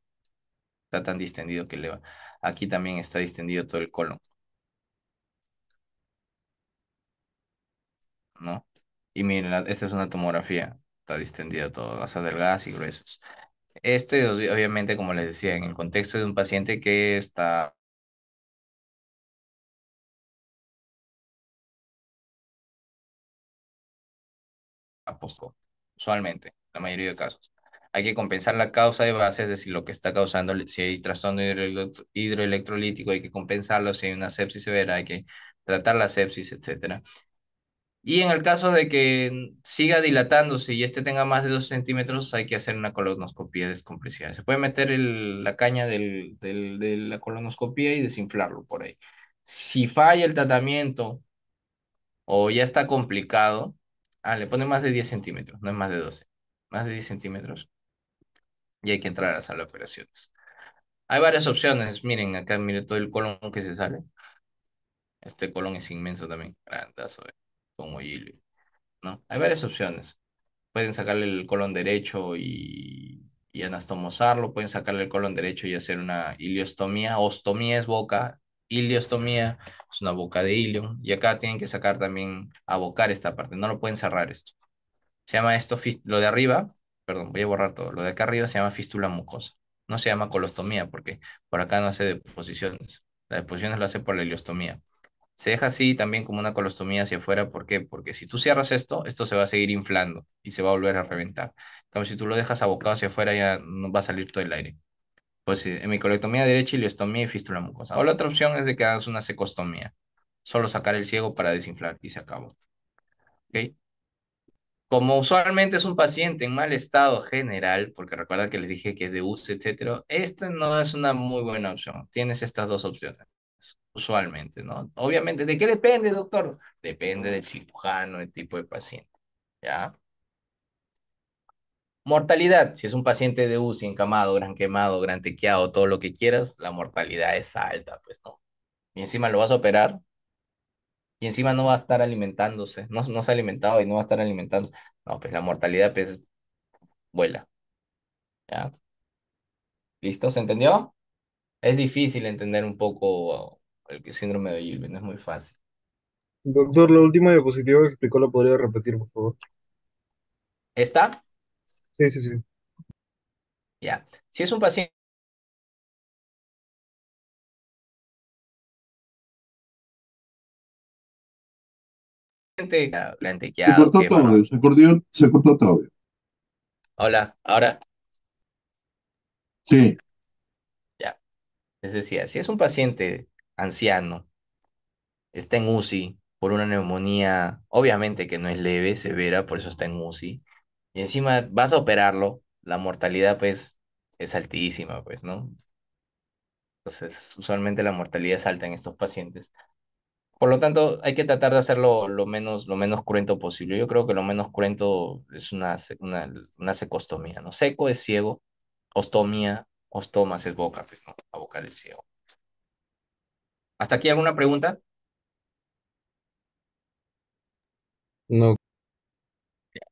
Está tan distendido que eleva. Aquí también está distendido todo el colon, ¿no? Y miren, esta es una tomografía. Está distendido todo, gasas delgadas y gruesas. Obviamente, como les decía, en el contexto de un paciente que está apósito, usualmente, la mayoría de casos. Hay que compensar la causa de base, es decir, lo que está causando, si hay trastorno hidroelectrolítico, hay que compensarlo, si hay una sepsis severa, hay que tratar la sepsis, etcétera. Y en el caso de que siga dilatándose y este tenga más de 2 centímetros, hay que hacer una colonoscopia descompresiva. Se puede meter la caña de la colonoscopia y desinflarlo por ahí. Si falla el tratamiento o ya está complicado, le pone más de 10 centímetros, no es más de 12, más de 10 centímetros y hay que entrar a la sala de operaciones. Hay varias opciones. Miren, acá mire todo el colon que se sale. Este colon es inmenso también, grandazo, como hilo, ¿no? Hay varias opciones. Pueden sacarle el colon derecho y anastomosarlo, pueden sacarle el colon derecho y hacer una iliostomía. Ostomía es boca, iliostomía es una boca de ilio. Y acá tienen que sacar también, abocar esta parte, no lo pueden cerrar esto. Se llama esto, lo de arriba, perdón, voy a borrar todo. Lo de acá arriba se llama fístula mucosa. No se llama colostomía porque por acá no hace deposiciones. La deposiciones lo hace por la iliostomía. Se deja así también como una colostomía hacia afuera. ¿Por qué? Porque si tú cierras esto se va a seguir inflando y se va a volver a reventar. Como si tú lo dejas abocado hacia afuera, ya no va a salir todo el aire. Pues sí, hemicolectomía derecha, ileostomía y fístula mucosa. O la otra opción es de que hagas una secostomía. Solo sacar el ciego para desinflar y se acabó. ¿Ok? Como usualmente es un paciente en mal estado general, porque recuerda que les dije que es de uso, etcétera, esta no es una muy buena opción. Tienes estas dos opciones, usualmente, ¿no? Obviamente, ¿de qué depende, doctor? Depende del cirujano, el tipo de paciente, ¿ya? Mortalidad, si es un paciente de UCI, encamado, gran quemado, gran tequeado, todo lo que quieras, la mortalidad es alta, pues, ¿no? Y encima lo vas a operar y encima no va a estar alimentándose, no se ha alimentado y no va a estar alimentándose. No, pues la mortalidad, pues, vuela, ¿ya? ¿Listo? ¿Se entendió? Es difícil entender un poco el síndrome de Gilbert, no es muy fácil. Doctor, la última diapositiva que explicó la podría repetir, por favor. ¿Está? Sí, sí, sí. Ya. Si es un paciente Se blanqueado, cortó quemado. todo, se cortó todo. Hola, ahora, Sí, ya. Les decía, si es un paciente anciano, está en UCI por una neumonía, obviamente que no es leve, severa, por eso está en UCI, y encima vas a operarlo, la mortalidad pues es altísima, pues, ¿no? Entonces, usualmente la mortalidad es alta en estos pacientes. Por lo tanto, hay que tratar de hacerlo lo menos cruento posible. Yo creo que lo menos cruento es una secostomía, ¿no? Seco es ciego, ostomía, ostomas es boca, pues, ¿no? Abocar el ciego. ¿Hasta aquí alguna pregunta? No,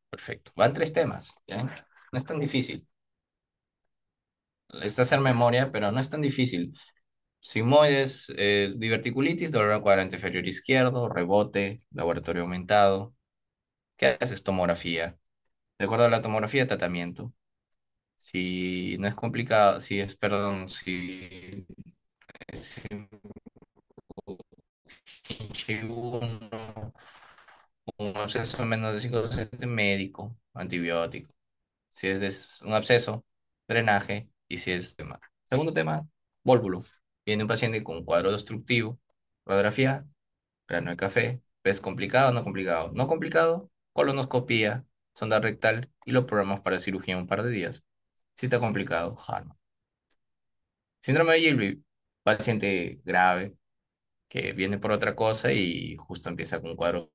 Perfecto. Van 3 temas, ¿ya? No es tan difícil. Es hacer memoria, pero no es tan difícil. Sigmoides, diverticulitis, dolor al cuadrante inferior izquierdo, rebote, laboratorio aumentado. ¿Qué haces? Tomografía. De acuerdo a la tomografía, tratamiento. Si no es complicado, si es, perdón, si es uno, un absceso menos de 5 centímetros, médico, antibiótico. Si es un absceso, drenaje. Y si es tema. Segundo tema, vólvulo. Viene un paciente con un cuadro obstructivo, radiografía, grano de café. ¿Es complicado o no complicado? No complicado, colonoscopía, sonda rectal y lo programas para cirugía en un par de días. Si está complicado, jalo. Síndrome de Gilbert, paciente grave que viene por otra cosa y justo empieza con un cuadro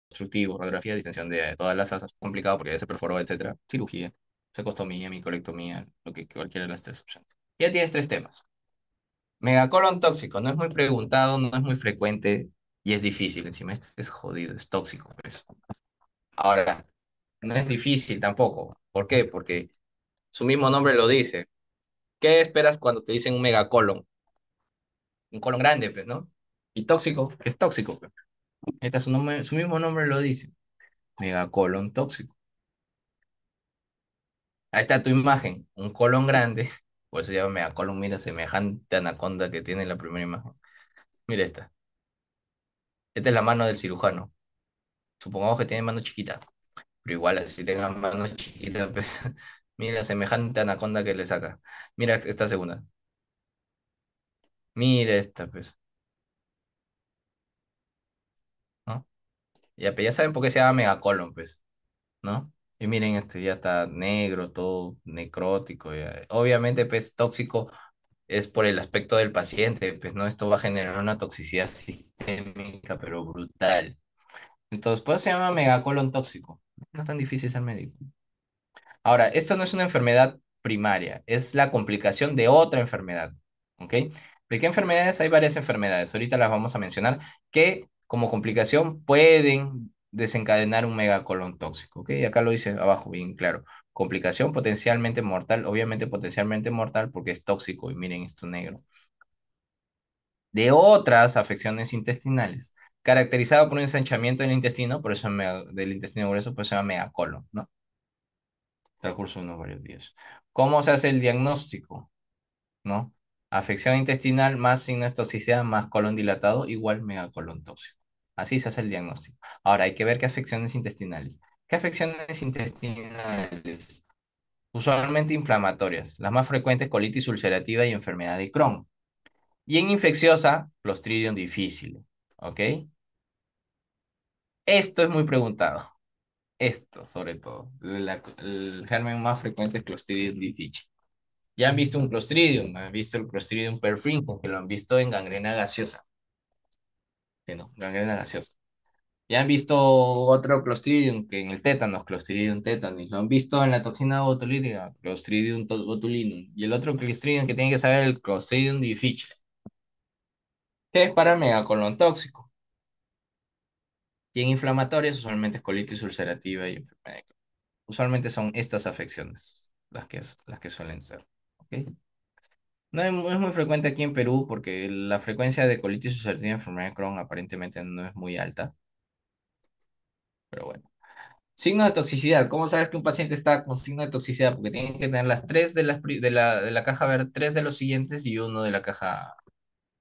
obstructivo, radiografía, distensión de todas las asas, complicado porque ya se perforó, etcétera. Cirugía, secostomía, micolectomía, lo que cualquiera de las 3 opciones. Ya tienes 3 temas. Megacolon tóxico, no es muy preguntado, no es muy frecuente y es difícil. Encima este es jodido, es tóxico, pues. Ahora, no es difícil tampoco. ¿Por qué? Porque su mismo nombre lo dice. ¿Qué esperas cuando te dicen un megacolon? Un colon grande, pues, ¿no? Y tóxico, es tóxico, pues. Este es su mismo nombre lo dice. Megacolon tóxico. Ahí está tu imagen, un colon grande Por eso se llama megacolon. Mira, semejante anaconda que tiene en la primera imagen. Mira esta. Esta es la mano del cirujano. Supongamos que tiene mano chiquita. Pero igual, así tenga mano chiquita, pues, mira, semejante anaconda que le saca. Mira esta segunda. Mira esta, pues, ¿no? Ya, pues, ya saben por qué se llama megacolon, pues, ¿no? Y miren, este ya está negro, todo necrótico. Ya. Obviamente, pues, tóxico es por el aspecto del paciente, pues, ¿no? Esto va a generar una toxicidad sistémica, pero brutal. Entonces, pues se llama megacolon tóxico. No es tan difícil ser médico. Ahora, esto no es una enfermedad primaria, es la complicación de otra enfermedad. ¿Ok? ¿De qué enfermedades? Hay varias enfermedades. Ahorita las vamos a mencionar que como complicación pueden desencadenar un megacolon tóxico. ¿Ok? Acá lo dice abajo bien claro. Complicación potencialmente mortal, obviamente potencialmente mortal porque es tóxico y miren esto negro. De otras afecciones intestinales, caracterizado por un ensanchamiento del intestino, por eso del intestino grueso, pues se llama megacolon, ¿no? Transcurso de unos varios días. ¿Cómo se hace el diagnóstico? ¿No? Afección intestinal más signo de toxicidad más colon dilatado igual megacolon tóxico. Así se hace el diagnóstico. Ahora hay que ver qué afecciones intestinales. ¿Qué afecciones intestinales? Usualmente inflamatorias. Las más frecuentes, colitis ulcerativa y enfermedad de Crohn. Y en infecciosa, Clostridium difficile. ¿Ok? Esto es muy preguntado. Esto, sobre todo. El germen más frecuente es Clostridium difficile. Ya han visto un Clostridium, han visto el Clostridium perfringens, que lo han visto en gangrena gaseosa. Sí, no, gangrena gaseosa. Ya han visto otro Clostridium, que en el tétanos, Clostridium tetanus. Lo han visto en la toxina botulínica, Clostridium botulinum. Y el otro Clostridium que tiene que saber el Clostridium difficile, que es para megacolon tóxico. Y en inflamatorias, usualmente es colitis ulcerativa y enfermedad de Crohn. Usualmente son estas afecciones las que suelen ser. ¿Ok? No es muy frecuente aquí en Perú porque la frecuencia de colitis ulcerativa y enfermedad de Crohn aparentemente no es muy alta, pero bueno. Signos de toxicidad. ¿Cómo sabes que un paciente está con signo de toxicidad? Porque tienen que tener las tres de la caja verde, tres de los siguientes y uno de la caja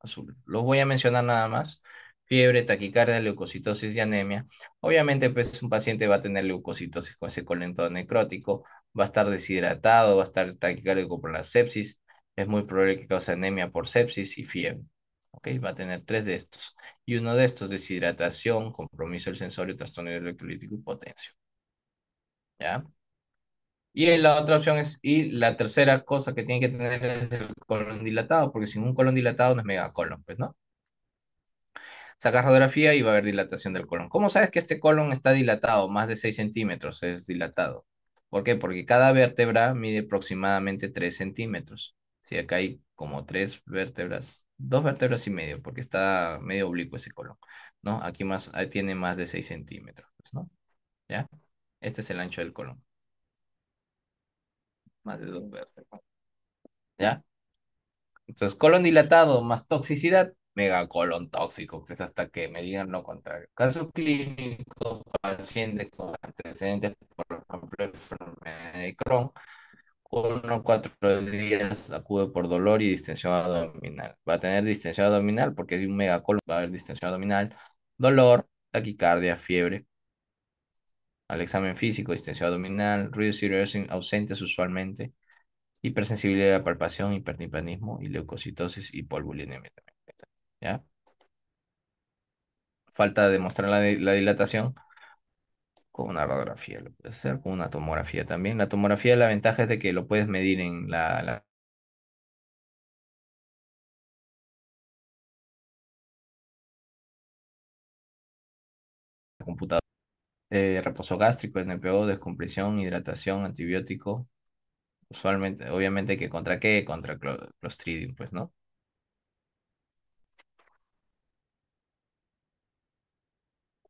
azul. Los voy a mencionar nada más. Fiebre, taquicardia, leucocitosis y anemia. Obviamente, pues un paciente va a tener leucocitosis con ese colon todo necrótico, va a estar deshidratado, va a estar taquicárdico por la sepsis. Es muy probable que cause anemia por sepsis y fiebre. ¿Ok? Va a tener tres de estos. Y uno de estos, deshidratación, compromiso del sensorio, trastorno electrolítico y potencia. ¿Ya? Y la otra opción y la tercera cosa que tiene que tener es el colon dilatado, porque sin un colon dilatado no es megacolon, pues, ¿no? Sacas radiografía y va a haber dilatación del colon. ¿Cómo sabes que este colon está dilatado? Más de 6 centímetros es dilatado. ¿Por qué? Porque cada vértebra mide aproximadamente 3 centímetros. Si acá hay como tres vértebras, dos vértebras y medio, porque está medio oblicuo ese colon, ¿no? Aquí ahí tiene más de 6 centímetros, pues, ¿no? ¿Ya? Este es el ancho del colon. Más de dos vértebras. ¿Ya? Entonces, colon dilatado más toxicidad, megacolon tóxico, pues hasta que me digan lo contrario. Caso clínico, paciente con antecedentes, por ejemplo, enfermedad de Crohn, 1 o 4 días acude por dolor y distensión abdominal. Va a tener distensión abdominal porque es un megacolon, va a haber distensión abdominal, dolor, taquicardia, fiebre. Al examen físico, distensión abdominal, ruidos y ausentes usualmente. Hipersensibilidad a la palpación, hipertimpanismo y leucocitosis y polvulinemia también. ¿Ya? Falta de demostrar la dilatación con una radiografía, lo puedes hacer con una tomografía también. La tomografía, la ventaja es de que lo puedes medir en la computadora. Reposo gástrico, NPO, descompresión, hidratación, antibiótico. Usualmente, obviamente que contra qué, contra Clostridium, pues, ¿no?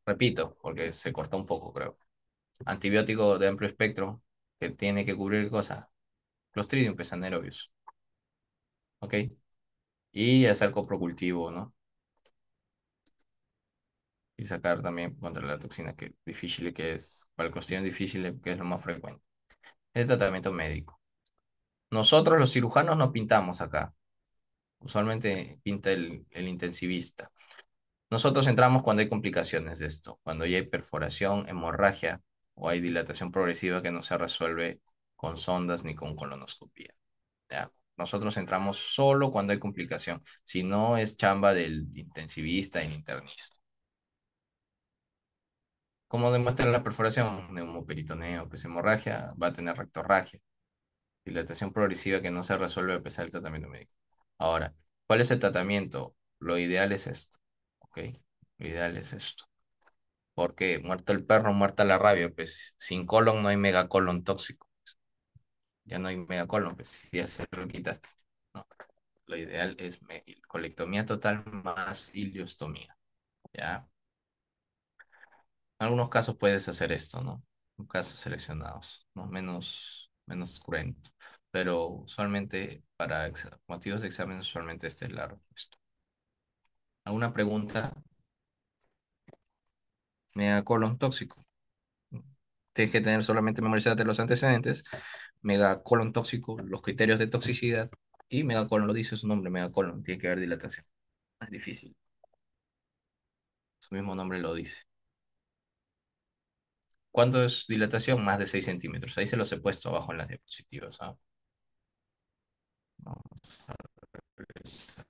Repito, porque se corta un poco, creo. Antibiótico de amplio espectro que tiene que cubrir cosas. Clostridium, pues anaerobios. ¿Ok? Y hacer coprocultivo, ¿no? Y sacar también contra la toxina que difícil que es, para el Clostridium difícil que es lo más frecuente. Es tratamiento médico. Nosotros los cirujanos no pintamos acá. Usualmente pinta el intensivista. Nosotros entramos cuando hay complicaciones de esto, cuando ya hay perforación, hemorragia o hay dilatación progresiva que no se resuelve con sondas ni con colonoscopia. ¿Ya? Nosotros entramos solo cuando hay complicación, si no es chamba del intensivista y internista. ¿Cómo demuestra la perforación? Neumoperitoneo, pues hemorragia, va a tener rectorragia. Dilatación progresiva que no se resuelve a pesar del tratamiento médico. Ahora, ¿cuál es el tratamiento? Lo ideal es esto, ¿ok? Lo ideal es esto. Porque muerto el perro, muerta la rabia, pues sin colon no hay megacolon tóxico. Ya no hay megacolon, pues si ya se lo quitaste. No, lo ideal es colectomía total más ileostomía, ¿ya? En algunos casos puedes hacer esto, ¿no? En casos seleccionados, ¿no? Menos cruento. Pero usualmente, para motivos de examen, usualmente esta es la respuesta. ¿Alguna pregunta? Megacolon tóxico. Tienes que tener solamente memorizarte los antecedentes, megacolon tóxico, los criterios de toxicidad, y megacolon, lo dice su nombre, megacolon, tiene que haber dilatación. No es difícil, su mismo nombre lo dice. ¿Cuánto es dilatación? Más de 6 centímetros. Ahí se los he puesto abajo en las diapositivas. ¿Ah? Vamos a revisar.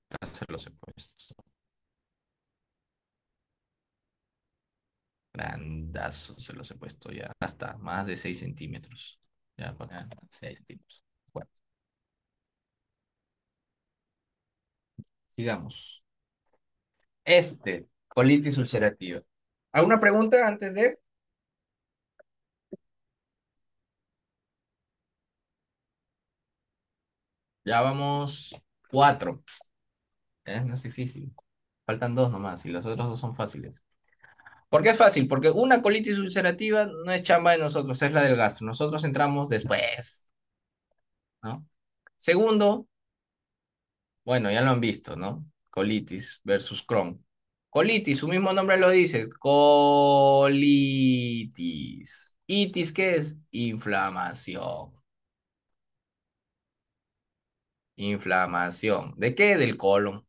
Ya se los he puesto. Grandazo se los he puesto ya. Hasta más de 6 centímetros. Ya, para 6 centímetros. Bueno, sigamos. Colitis ulcerativa. ¿Alguna pregunta antes de? Ya vamos 4. No es difícil. Faltan 2 nomás y los otros 2 son fáciles. ¿Por qué es fácil? Porque una colitis ulcerativa no es chamba de nosotros, es la del gastro. Nosotros entramos después, ¿no? Segundo, bueno, ya lo han visto, ¿no? Colitis versus Crohn. Colitis, su mismo nombre lo dice, colitis. Itis, ¿qué es? Inflamación. Inflamación. ¿De qué? Del colon,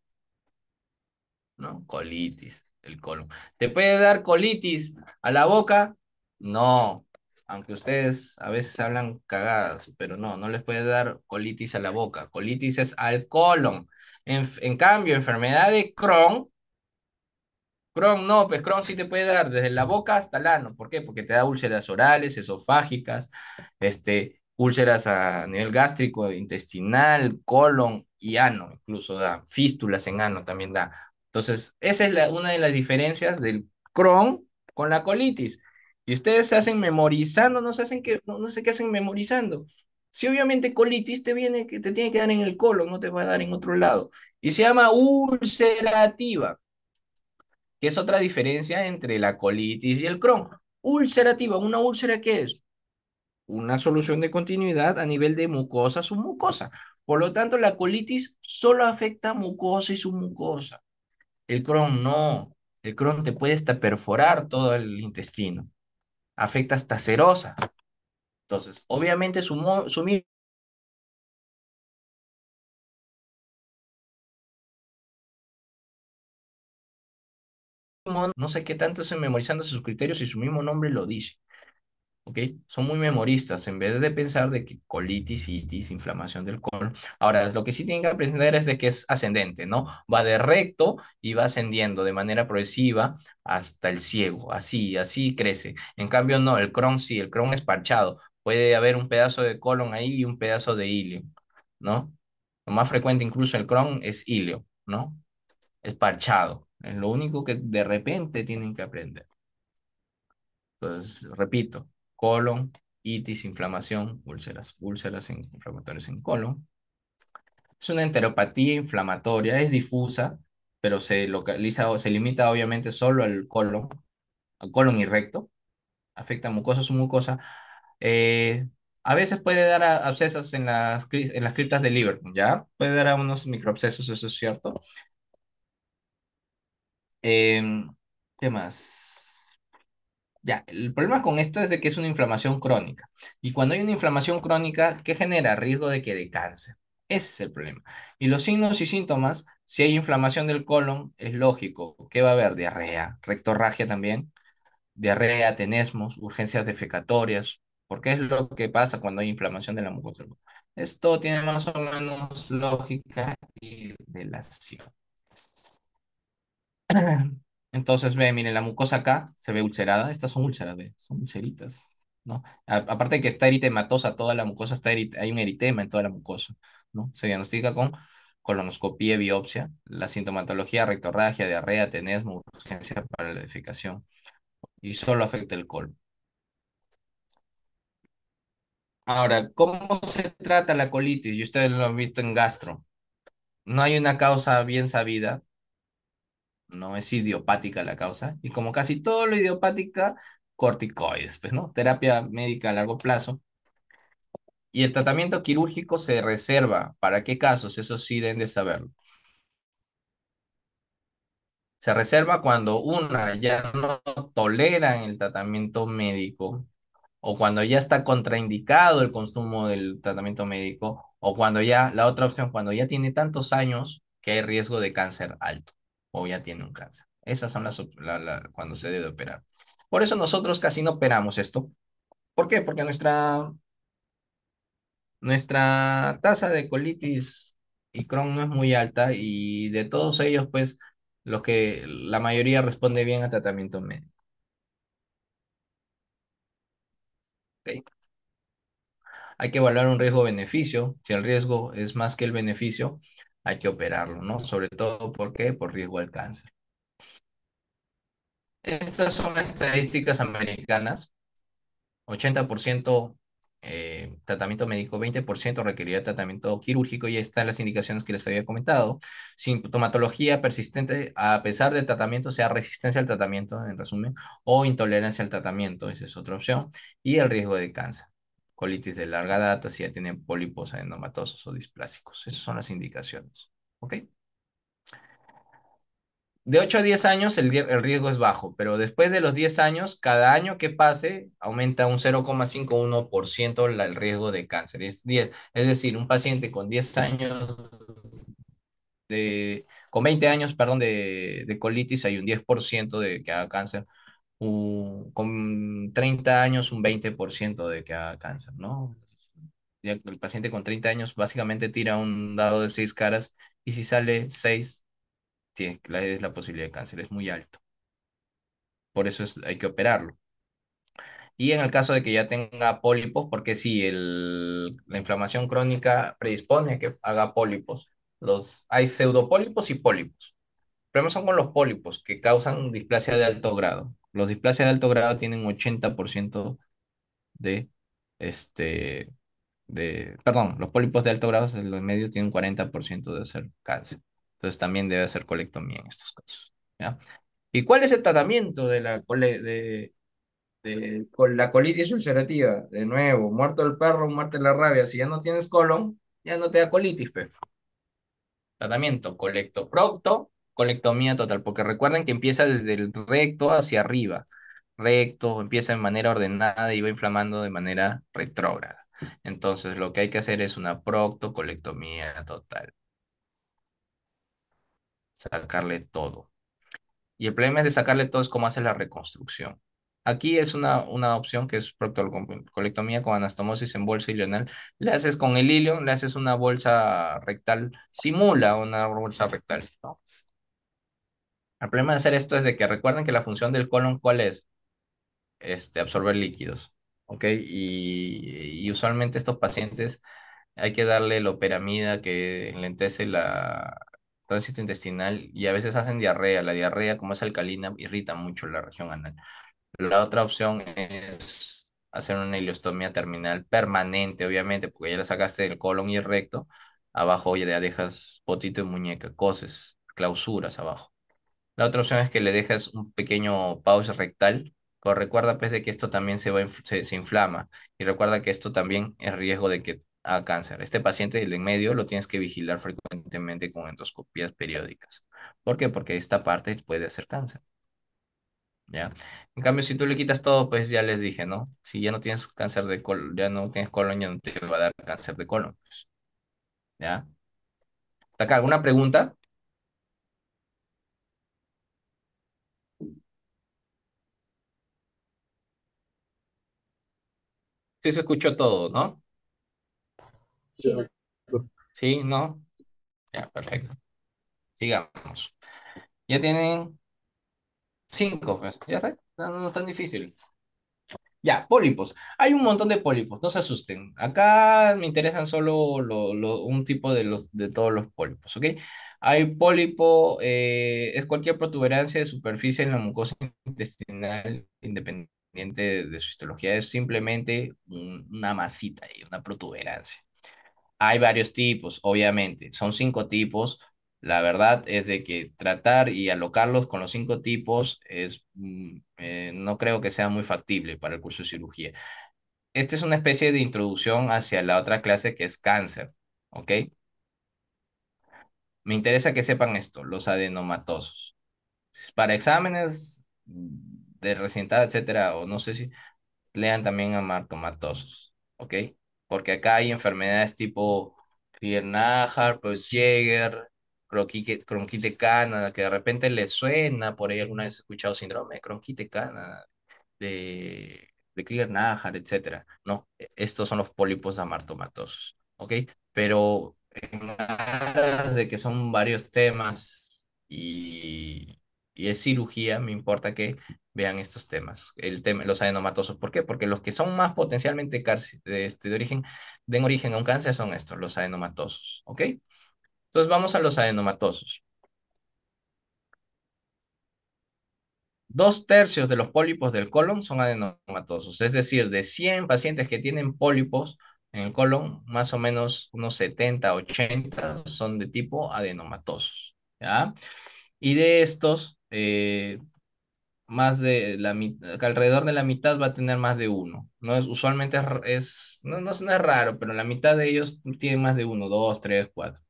¿no? Colitis, el colon. ¿Te puede dar colitis a la boca? No. Aunque ustedes a veces hablan cagadas, pero no, no les puede dar colitis a la boca. Colitis es al colon. En cambio, enfermedad de Crohn. Crohn no, pues Crohn sí te puede dar desde la boca hasta el ano. ¿Por qué? Porque te da úlceras orales, esofágicas, úlceras a nivel gástrico, intestinal, colon y ano, incluso da. Fístulas en ano también da. Entonces, esa es una de las diferencias del Crohn con la colitis. Y ustedes se hacen memorizando, no se hacen que, no sé qué hacen memorizando. Si obviamente colitis te viene, que te tiene que dar en el colon, no te va a dar en otro lado. Y se llama ulcerativa, que es otra diferencia entre la colitis y el Crohn. Ulcerativa, ¿una úlcera qué es? Una solución de continuidad a nivel de mucosa submucosa. Por lo tanto, la colitis solo afecta a mucosa y submucosa. El Crohn no. El Crohn te puede hasta perforar todo el intestino. Afecta hasta serosa. Entonces, obviamente su mismo, no sé qué tanto se memorizando sus criterios y su mismo nombre lo dice. ¿Ok? Son muy memoristas, en vez de pensar de que colitis, itis, inflamación del colon. Ahora, lo que sí tienen que aprender es de que es ascendente, ¿no? Va de recto y va ascendiendo de manera progresiva hasta el ciego, así crece. En cambio, no, el Crohn sí, el Crohn es parchado. Puede haber un pedazo de colon ahí y un pedazo de ilio, ¿no? Lo más frecuente incluso el Crohn es ilio, ¿no? Es parchado. Es lo único que de repente tienen que aprender. Entonces, repito, colon, itis, inflamación, úlceras inflamatorias en colon. Es una enteropatía inflamatoria, es difusa, pero se localiza o se limita obviamente solo al colon y recto, afecta mucosa submucosa. A veces puede dar abscesos en las criptas del liver, ¿ya? Puede dar a unos microabscesos, eso es cierto. Em, ¿Qué más? Ya, el problema con esto es de que es una inflamación crónica. Y cuando hay una inflamación crónica, ¿qué genera? Riesgo de que de cáncer. Ese es el problema. Y los signos y síntomas, si hay inflamación del colon, es lógico que va a haber diarrea, rectorragia también, diarrea, tenesmos, urgencias defecatorias, porque es lo que pasa cuando hay inflamación de la mucosa. Esto tiene más o menos lógica y relación. Entonces, ve, miren, la mucosa acá se ve ulcerada. Estas son úlceras, ve, son ulceritas, ¿no? Aparte de que está eritematosa, toda la mucosa está hay un eritema en toda la mucosa, ¿no? Se diagnostica con colonoscopía y biopsia. La sintomatología, rectorragia, diarrea, tenesmo, urgencia para la defecación. Y solo afecta el colon. Ahora, ¿cómo se trata la colitis? Y ustedes lo han visto en gastro. No hay una causa bien sabida, no es idiopática la causa, y como casi todo lo idiopática, corticoides, pues, ¿no? Terapia médica a largo plazo. Y el tratamiento quirúrgico se reserva. ¿Para qué casos? Eso sí deben de saberlo. Se reserva cuando una ya no tolera el tratamiento médico o cuando ya está contraindicado el consumo del tratamiento médico, o cuando ya, la otra opción, cuando ya tiene tantos años que hay riesgo de cáncer alto, o ya tiene un cáncer. Esas son cuando se debe operar. Por eso nosotros casi no operamos esto. ¿Por qué? Porque nuestra tasa de colitis y Crohn no es muy alta y de todos ellos, pues, la mayoría responde bien al tratamiento médico. ¿Ok? Hay que evaluar un riesgo-beneficio. Si el riesgo es más que el beneficio, hay que operarlo, ¿no? Sobre todo, ¿por qué? Por riesgo al cáncer. Estas son las estadísticas americanas. 80% tratamiento médico, 20% requeriría tratamiento quirúrgico y están las indicaciones que les había comentado. Sintomatología persistente, a pesar del tratamiento, sea resistencia al tratamiento, en resumen, o intolerancia al tratamiento, esa es otra opción. Y el riesgo de cáncer. Colitis de larga data, si ya tienen pólipos adenomatosos o displásicos. Esas son las indicaciones. ¿Ok? De 8 a 10 años el riesgo es bajo, pero después de los 10 años, cada año que pase aumenta un 0,51% el riesgo de cáncer. Es decir, un paciente con 10 años con 20 años, perdón, de colitis hay un 10% de que haga cáncer. Con 30 años un 20% de que haga cáncer, ¿no? Ya el paciente con 30 años básicamente tira un dado de 6 caras y si sale 6 es la posibilidad de cáncer, es muy alto. Por eso hay que operarlo. Y en el caso de que ya tenga pólipos, porque si la inflamación crónica predispone a que haga pólipos, hay pseudopólipos y pólipos. El problema son con los pólipos que causan displasia de alto grado. Los displasias de alto grado tienen 80% de, este, perdón, los pólipos de alto grado, los medios tienen 40% de ser cáncer. Entonces también debe hacer colectomía en estos casos. ¿Ya? ¿Y cuál es el tratamiento con la colitis ulcerativa? De nuevo, muerto el perro, muerte la rabia. Si ya no tienes colon, ya no te da colitis, pues. Tratamiento, colectoprocto, colectomía total, porque recuerden que empieza desde el recto hacia arriba. Recto, empieza de manera ordenada y va inflamando de manera retrógrada. Entonces, lo que hay que hacer es una proctocolectomía total, sacarle todo. Y el problema es de sacarle todo es cómo hace la reconstrucción. Aquí es una opción que es proctocolectomía con anastomosis en bolsa ilional. Le haces con el hilio, le haces una bolsa rectal, simula una bolsa rectal, ¿no? El problema de hacer esto es de que recuerden que la función del colon, ¿cuál es? Absorber líquidos, ¿ok? Y usualmente estos pacientes hay que darle loperamida que enlentece la tránsito intestinal y a veces hacen diarrea. La diarrea, como es alcalina, irrita mucho la región anal. La otra opción es hacer una ileostomía terminal permanente, obviamente, porque ya la sacaste del colon y el recto. Abajo ya dejas potito de muñeca, coses, clausuras abajo. La otra opción es que le dejes un pequeño pause rectal, pero recuerda pues de que esto también se inflama y recuerda que esto también es riesgo de que haga cáncer. Este paciente del en medio lo tienes que vigilar frecuentemente con endoscopías periódicas. ¿Por qué? Porque esta parte puede hacer cáncer. ¿ya? En cambio, si tú le quitas todo, pues ya les dije, ¿no? Si ya no tienes cáncer de colon, ya no tienes colon, ya no te va a dar cáncer de colon, pues, ¿ya? ¿Está acá alguna pregunta? Sí se escuchó todo, ¿no? Ya, Sí. doctor. Sí, ¿no? Ya, perfecto. Sigamos. Ya tienen 5, pues, ya está, no es tan difícil. Ya, pólipos. Hay un montón de pólipos, no se asusten. Acá me interesan solo un tipo de todos los pólipos, ¿ok? Hay pólipo, es cualquier protuberancia de superficie en la mucosa intestinal independiente de su histología. Es simplemente una masita y una protuberancia. Hay varios tipos, obviamente. Son 5 tipos. La verdad es de que tratar y alocarlos con los 5 tipos no creo que sea muy factible para el curso de cirugía. Esta es una especie de introducción hacia la otra clase que es cáncer, ¿ok? Me interesa que sepan esto, los adenomatosos. Para exámenes de recientada, etcétera, o no sé si lean también a martomatosos, ¿ok? Porque acá hay enfermedades tipo Krieger-Narr, Proust-Jäger, Cronquite-Cana, que de repente les suena, por ahí alguna vez he escuchado síndrome de Cronquite-Cana, de Krieger-Narr, etcétera. No, estos son los pólipos amartomatosos, ¿ok? Pero en aras de que son varios temas y es cirugía, me importa que vean estos temas, el tema, los adenomatosos. ¿Por qué? Porque los que son más potencialmente de origen, den origen a un cáncer son estos, los adenomatosos, ¿ok? Entonces vamos a los adenomatosos. 2/3 de los pólipos del colon son adenomatosos, es decir, de 100 pacientes que tienen pólipos en el colon, más o menos unos 70, 80 son de tipo adenomatosos, ¿ya? Y de estos, más de alrededor de la mitad va a tener más de uno. No es, usualmente no es raro, pero la mitad de ellos tienen más de uno, dos, tres, cuatro.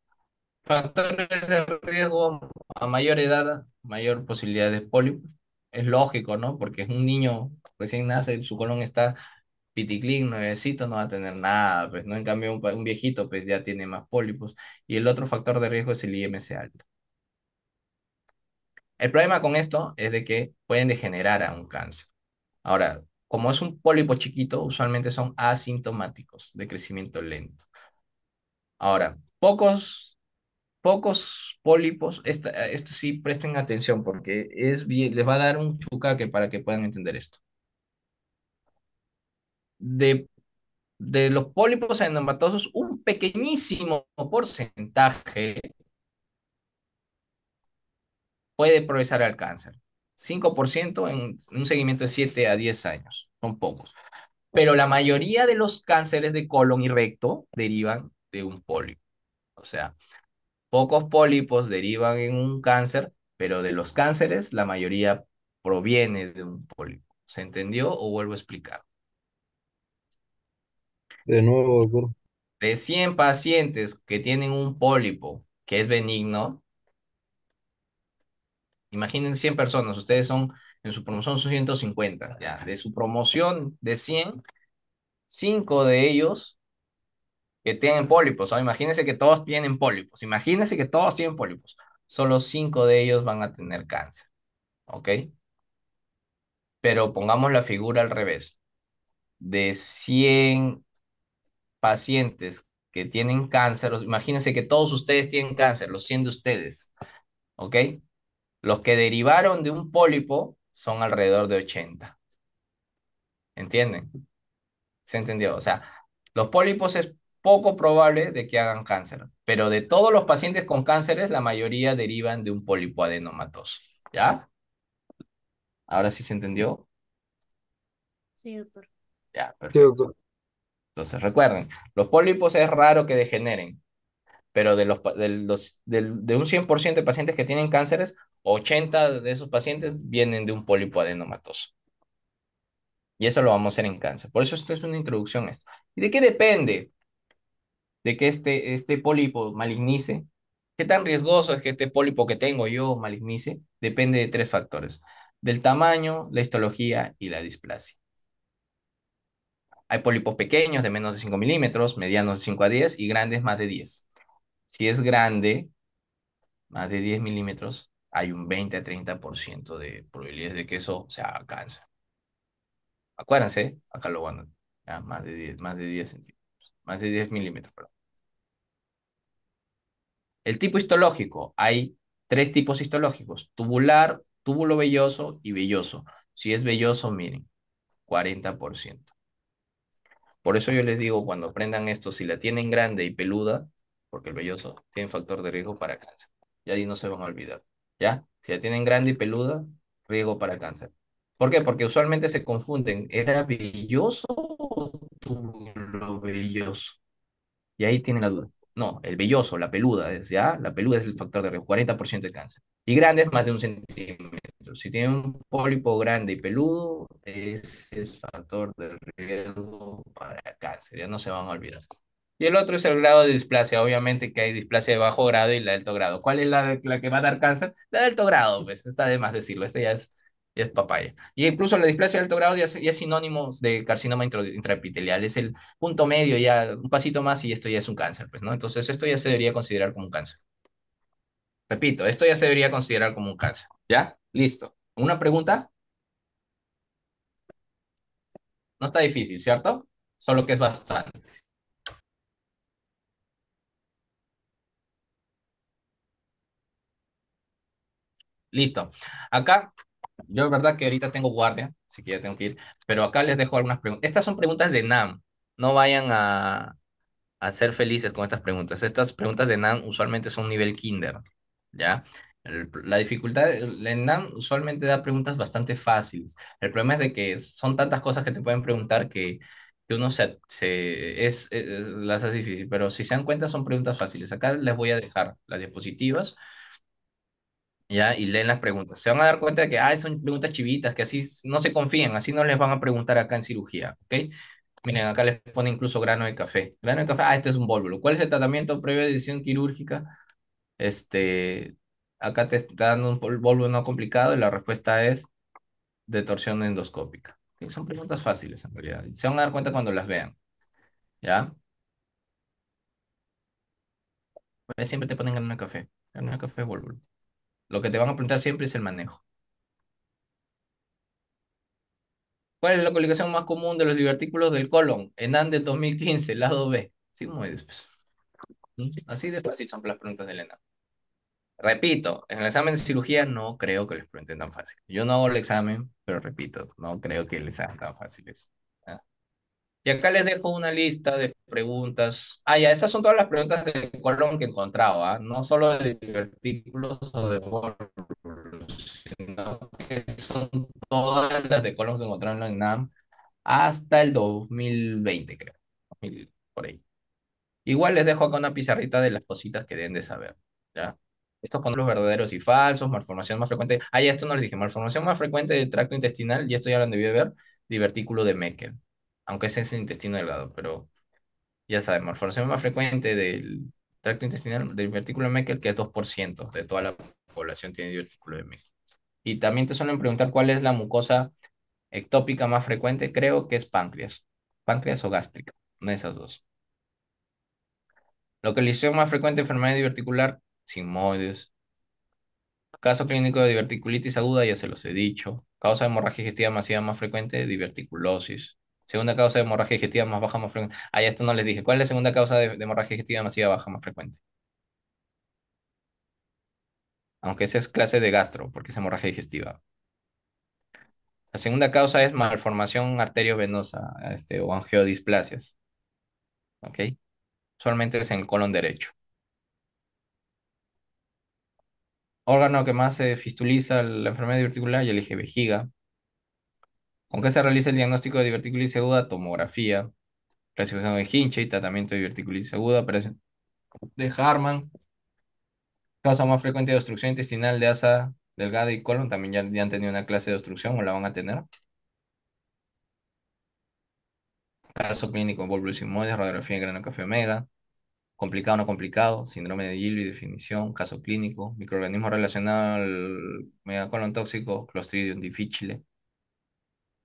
Factores de riesgo: a mayor edad, mayor posibilidad de pólipos. Es lógico, ¿no? Porque es un niño recién nace, su colon está piticlín, nuevecito, no va a tener nada, pues, ¿no? En cambio, un viejito, pues, ya tiene más pólipos. Y el otro factor de riesgo es el IMC alto. El problema con esto es de que pueden degenerar a un cáncer. Ahora, como es un pólipo chiquito, usualmente son asintomáticos, de crecimiento lento. Ahora, pocos pólipos, esto sí presten atención porque es bien, les va a dar un chucaque para que puedan entender esto. De, de los pólipos adenomatosos, un pequeñísimo porcentaje puede progresar al cáncer. 5% en un seguimiento de 7 a 10 años, son pocos. Pero la mayoría de los cánceres de colon y recto derivan de un pólipo. O sea, pocos pólipos derivan en un cáncer, pero de los cánceres la mayoría proviene de un pólipo. ¿Se entendió o vuelvo a explicar? De nuevo, doctor. De 100 pacientes que tienen un pólipo que es benigno, imaginen 100 personas, ustedes son, en su promoción son 150, ya, de su promoción de 100, 5 de ellos que tienen pólipos, ¿no? Imagínense que todos tienen pólipos, imagínense que todos tienen pólipos, solo 5 de ellos van a tener cáncer, ¿ok? Pero pongamos la figura al revés. De 100 pacientes que tienen cáncer, imagínense que todos ustedes tienen cáncer, los 100 de ustedes, ¿ok? Los que derivaron de un pólipo son alrededor de 80. ¿Entienden? ¿Se entendió? O sea, los pólipos es poco probable de que hagan cáncer, pero de todos los pacientes con cánceres, la mayoría derivan de un pólipo adenomatoso. ¿Ya? Ahora sí se entendió. Sí, doctor. Ya, Sí, perfecto. doctor. Entonces, recuerden, los pólipos es raro que degeneren, pero de un 100% de pacientes que tienen cánceres, 80 de esos pacientes vienen de un pólipo adenomatoso. Y eso lo vamos a hacer en cáncer. Por eso esto es una introducción a esto. ¿Y de qué depende de que este pólipo malignice? ¿Qué tan riesgoso es que este pólipo que tengo yo malignice? Depende de 3 factores. del tamaño, la histología y la displasia. Hay pólipos pequeños de menos de 5 milímetros, medianos de 5 a 10 y grandes más de 10. Si es grande, más de 10 milímetros, hay un 20 a 30% de probabilidades de que eso se haga cáncer. Acuérdense, acá lo van a... Ya, más de 10 centímetros, más de 10 milímetros, perdón. El tipo histológico, hay tres tipos histológicos: tubular, túbulo velloso y velloso. Si es velloso, miren, 40%. Por eso yo les digo, cuando aprendan esto, si la tienen grande y peluda, porque el velloso tiene factor de riesgo para cáncer. Y ahí no se van a olvidar. ¿Ya? Si la tienen grande y peluda, riesgo para cáncer. ¿Por qué? Porque usualmente se confunden. ¿Era velloso o túbulo velloso? Y ahí tienen la duda. No, el velloso, la peluda, ¿ya? La peluda es el factor de riesgo, 40% de cáncer. Y grande es más de 1 centímetro. Si tiene un pólipo grande y peludo, ese es factor de riesgo para cáncer, ya no se van a olvidar. Y el otro es el grado de displasia. Obviamente que hay displasia de bajo grado y la de alto grado. ¿Cuál es la que va a dar cáncer? La de alto grado, pues está de más decirlo. Este ya es papaya. Y incluso la displasia de alto grado ya es sinónimo de carcinoma intraepitelial. Es el punto medio, ya un pasito más y esto ya es un cáncer, pues, ¿no? Entonces esto ya se debería considerar como un cáncer. Repito, esto ya se debería considerar como un cáncer. ¿Ya? Listo. ¿Una pregunta? No está difícil, ¿cierto? Solo que es bastante. Listo. Acá, yo es verdad que ahorita tengo guardia, así que ya tengo que ir, pero acá les dejo algunas preguntas. Estas son preguntas de NAM. No vayan a ser felices con estas preguntas. Estas preguntas de NAM usualmente son nivel kinder, ¿ya? La dificultad, el NAM usualmente da preguntas bastante fáciles. El problema es de que son tantas cosas que te pueden preguntar que uno las hace difícil, pero si se dan cuenta son preguntas fáciles. Acá les voy a dejar las diapositivas. ¿Ya? Y leen las preguntas. Se van a dar cuenta de que son preguntas chivitas, que así no se confíen, así no les van a preguntar acá en cirugía, ¿ok? Miren, acá les pone incluso grano de café. Grano de café, este es un vólvulo. ¿Cuál es el tratamiento previo de decisión quirúrgica? Este, acá te está dando un vólvulo no complicado y la respuesta es de torsión endoscópica. Y son preguntas fáciles en realidad. Se van a dar cuenta cuando las vean, ¿ya? Pues siempre te ponen grano de café. Grano de café, vólvulo. Lo que te van a preguntar siempre es el manejo. ¿Cuál es la coligación más común de los divertículos del colon? ENAN del 2015, lado B. Sigmoides, pues. Así de fácil son las preguntas del ENAN. Repito, en el examen de cirugía no creo que les pregunten tan fácil. Yo no hago el examen, pero repito, no creo que les sean tan fáciles. ¿Ah? Y acá les dejo una lista de preguntas. Ya, esas son todas las preguntas de colon que he encontrado, ¿ah? No solo de divertículos o de vólvulos, sino que son todas las de colon que encontraron en la ENAM hasta el 2020, creo. 2000, por ahí. Igual les dejo acá una pizarrita de las cositas que deben de saber, ¿ya? Estos son los verdaderos y falsos, malformación más frecuente. Ya esto no les dije. Malformación más frecuente del tracto intestinal, y esto ya lo han debido ver, divertículo de Meckel. Aunque ese es el intestino delgado, pero ya saben, malformación más frecuente del tracto intestinal, del divertículo de Meckel, que es 2% de toda la población tiene divertículo de Meckel. Y también te suelen preguntar cuál es la mucosa ectópica más frecuente, creo que es páncreas. Páncreas o gástrica, una de esas dos. Localización más frecuente de enfermedad diverticular, sigmoides. Caso clínico de diverticulitis aguda, ya se los he dicho. Causa de hemorragia digestiva masiva más frecuente, diverticulosis. Segunda causa de hemorragia digestiva más baja, más frecuente. Ya esto no les dije. ¿Cuál es la segunda causa de hemorragia digestiva masiva baja, más frecuente? Aunque esa es clase de gastro, porque es hemorragia digestiva. La segunda causa es malformación arteriovenosa, o angiodisplasias. ¿Ok? Usualmente es en el colon derecho. Órgano que más se fistuliza la enfermedad diverticular, y elige vejiga. ¿Con qué se realiza el diagnóstico de diverticulitis aguda? Tomografía. Clasificación de Hinche y tratamiento de diverticulitis aguda. Operación de Harman. Causa más frecuente de obstrucción intestinal de asa delgada y colon. También ya han tenido una clase de obstrucción o la van a tener. Caso clínico, vólvulo sigmoides, radiografía de grano café omega. Complicado o no complicado, síndrome de Gilby, definición, caso clínico, microorganismo relacionado al megacolon tóxico, Clostridium difficile.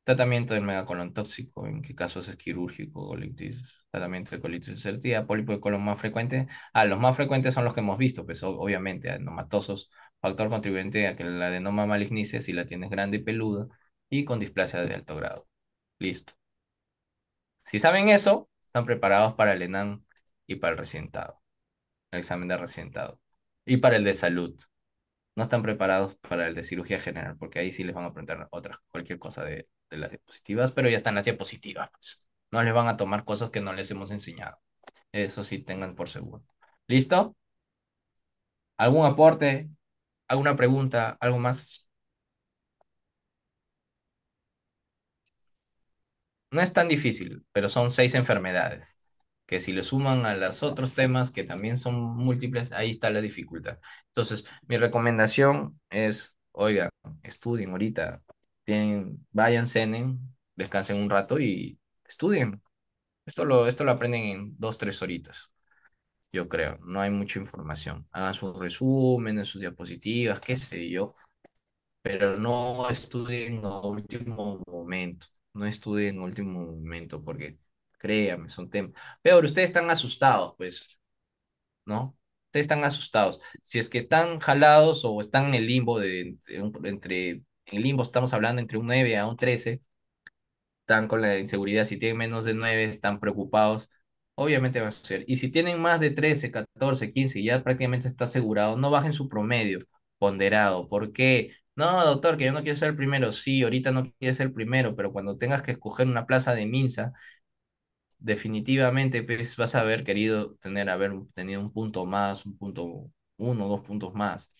Tratamiento del megacolon tóxico, ¿en qué casos es quirúrgico? Colitis, tratamiento de colitis ulcerativa, pólipo de colon más frecuente. Los más frecuentes son los que hemos visto, pues obviamente, adenomatosos, factor contribuyente a que el adenoma malignice si la tienes grande y peluda y con displasia de alto grado. Listo. Si saben eso, están preparados para el ENAM y para el recientado, el examen de recientado. Y para el de salud. No están preparados para el de cirugía general, porque ahí sí les van a preguntar cualquier cosa de las diapositivas, pero ya están las diapositivas, pues. No les van a tomar cosas que no les hemos enseñado. Eso sí, tengan por seguro. ¿Listo? ¿Algún aporte? ¿Alguna pregunta? ¿Algo más? No es tan difícil, pero son 6 enfermedades, que si le suman a los otros temas que también son múltiples, ahí está la dificultad. Entonces, mi recomendación es, oigan, estudien ahorita, vayan, cenen, descansen un rato y estudien. Esto lo aprenden en 2, 3 horitas, yo creo. No hay mucha información. Hagan sus resúmenes, sus diapositivas, qué sé yo, pero no estudien a último momento, no estudien a último momento, porque créanme, son temas. Peor, ustedes están asustados, pues, ¿no? Ustedes están asustados. Si es que están jalados o están en el limbo en limbo estamos hablando entre un 9 a un 13, están con la inseguridad, si tienen menos de 9 están preocupados, obviamente va a ser. Y si tienen más de 13 14 15 ya prácticamente está asegurado, no bajen su promedio ponderado. ¿Por qué? No, doctor, que yo no quiero ser el primero. Sí, ahorita no quieres ser el primero, pero cuando tengas que escoger una plaza de Minsa, definitivamente pues, vas a haber querido haber tenido un punto más, un punto, 1 o 2 puntos más.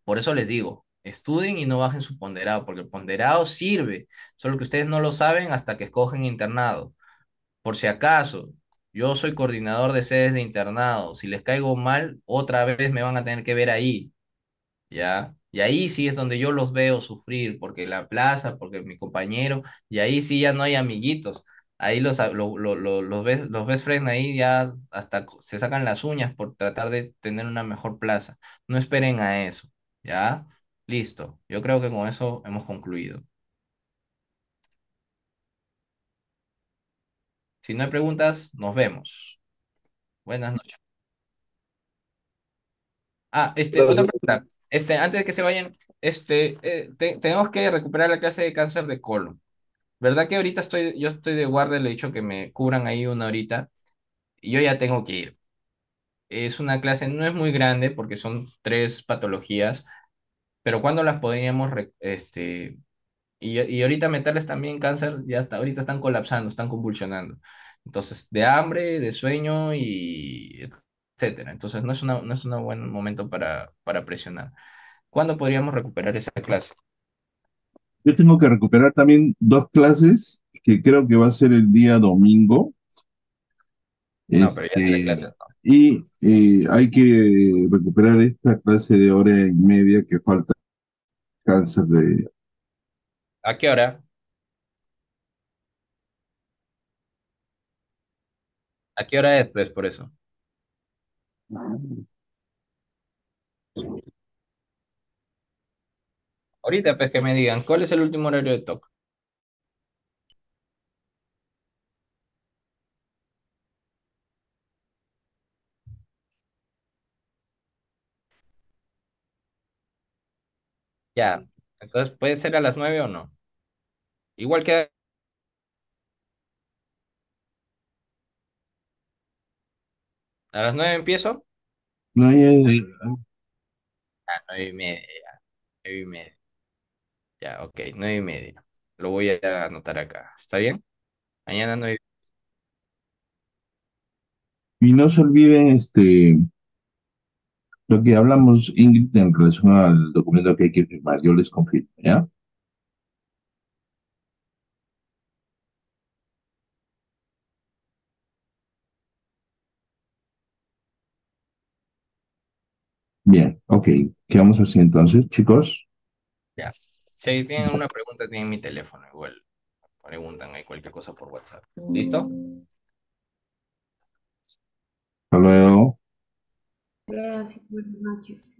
Por eso les digo, estudien y no bajen su ponderado, porque el ponderado sirve, solo que ustedes no lo saben hasta que escogen internado. Por si acaso, yo soy coordinador de sedes de internado, si les caigo mal, otra vez me van a tener que ver ahí, ¿ya? Y ahí sí es donde yo los veo sufrir, porque la plaza, porque mi compañero, y ahí sí ya no hay amiguitos. Ahí los best friends ahí ya hasta se sacan las uñas por tratar de tener una mejor plaza. No esperen a eso, ¿ya? Listo. Yo creo que con eso hemos concluido. Si no hay preguntas, nos vemos. Buenas noches. Otra Gracias. pregunta. Antes de que se vayan, tenemos que recuperar la clase de cáncer de colon. ¿Verdad que ahorita yo estoy de guardia, le he dicho que me cubran ahí una horita y yo ya tengo que ir? Es una clase, no es muy grande porque son 3 patologías, pero ¿cuándo las podríamos, y ahorita meterles también cáncer, ya hasta ahorita están colapsando, están convulsionando. Entonces, de hambre, de sueño y etcétera. Entonces, no es un buen momento para presionar. ¿Cuándo podríamos recuperar esa clase? Yo tengo que recuperar también 2 clases, que creo que va a ser el día domingo, No, pero ya teleclases no. y hay que recuperar esta clase de 1 hora y media que falta cáncer de... ¿A qué hora? ¿A qué hora es, pues, por eso? Ahorita, pues, que me digan, ¿cuál es el último horario de toque? Ya. Entonces, ¿puede ser a las 9 o no? Igual que a las 9 empiezo. No, 9:30. 9:30. Ya, ok, 9:30. Lo voy a anotar acá. ¿Está bien? Mañana 9. y no se olviden lo que hablamos, Ingrid, en relación al documento que hay que firmar. Yo les confirmo, ¿ya? Bien, ok. ¿Qué vamos a hacer entonces, chicos? Ya. Si tienen alguna pregunta, tienen mi teléfono. Igual preguntan ahí cualquier cosa por WhatsApp. ¿Listo? Hasta luego. Gracias, buenas noches.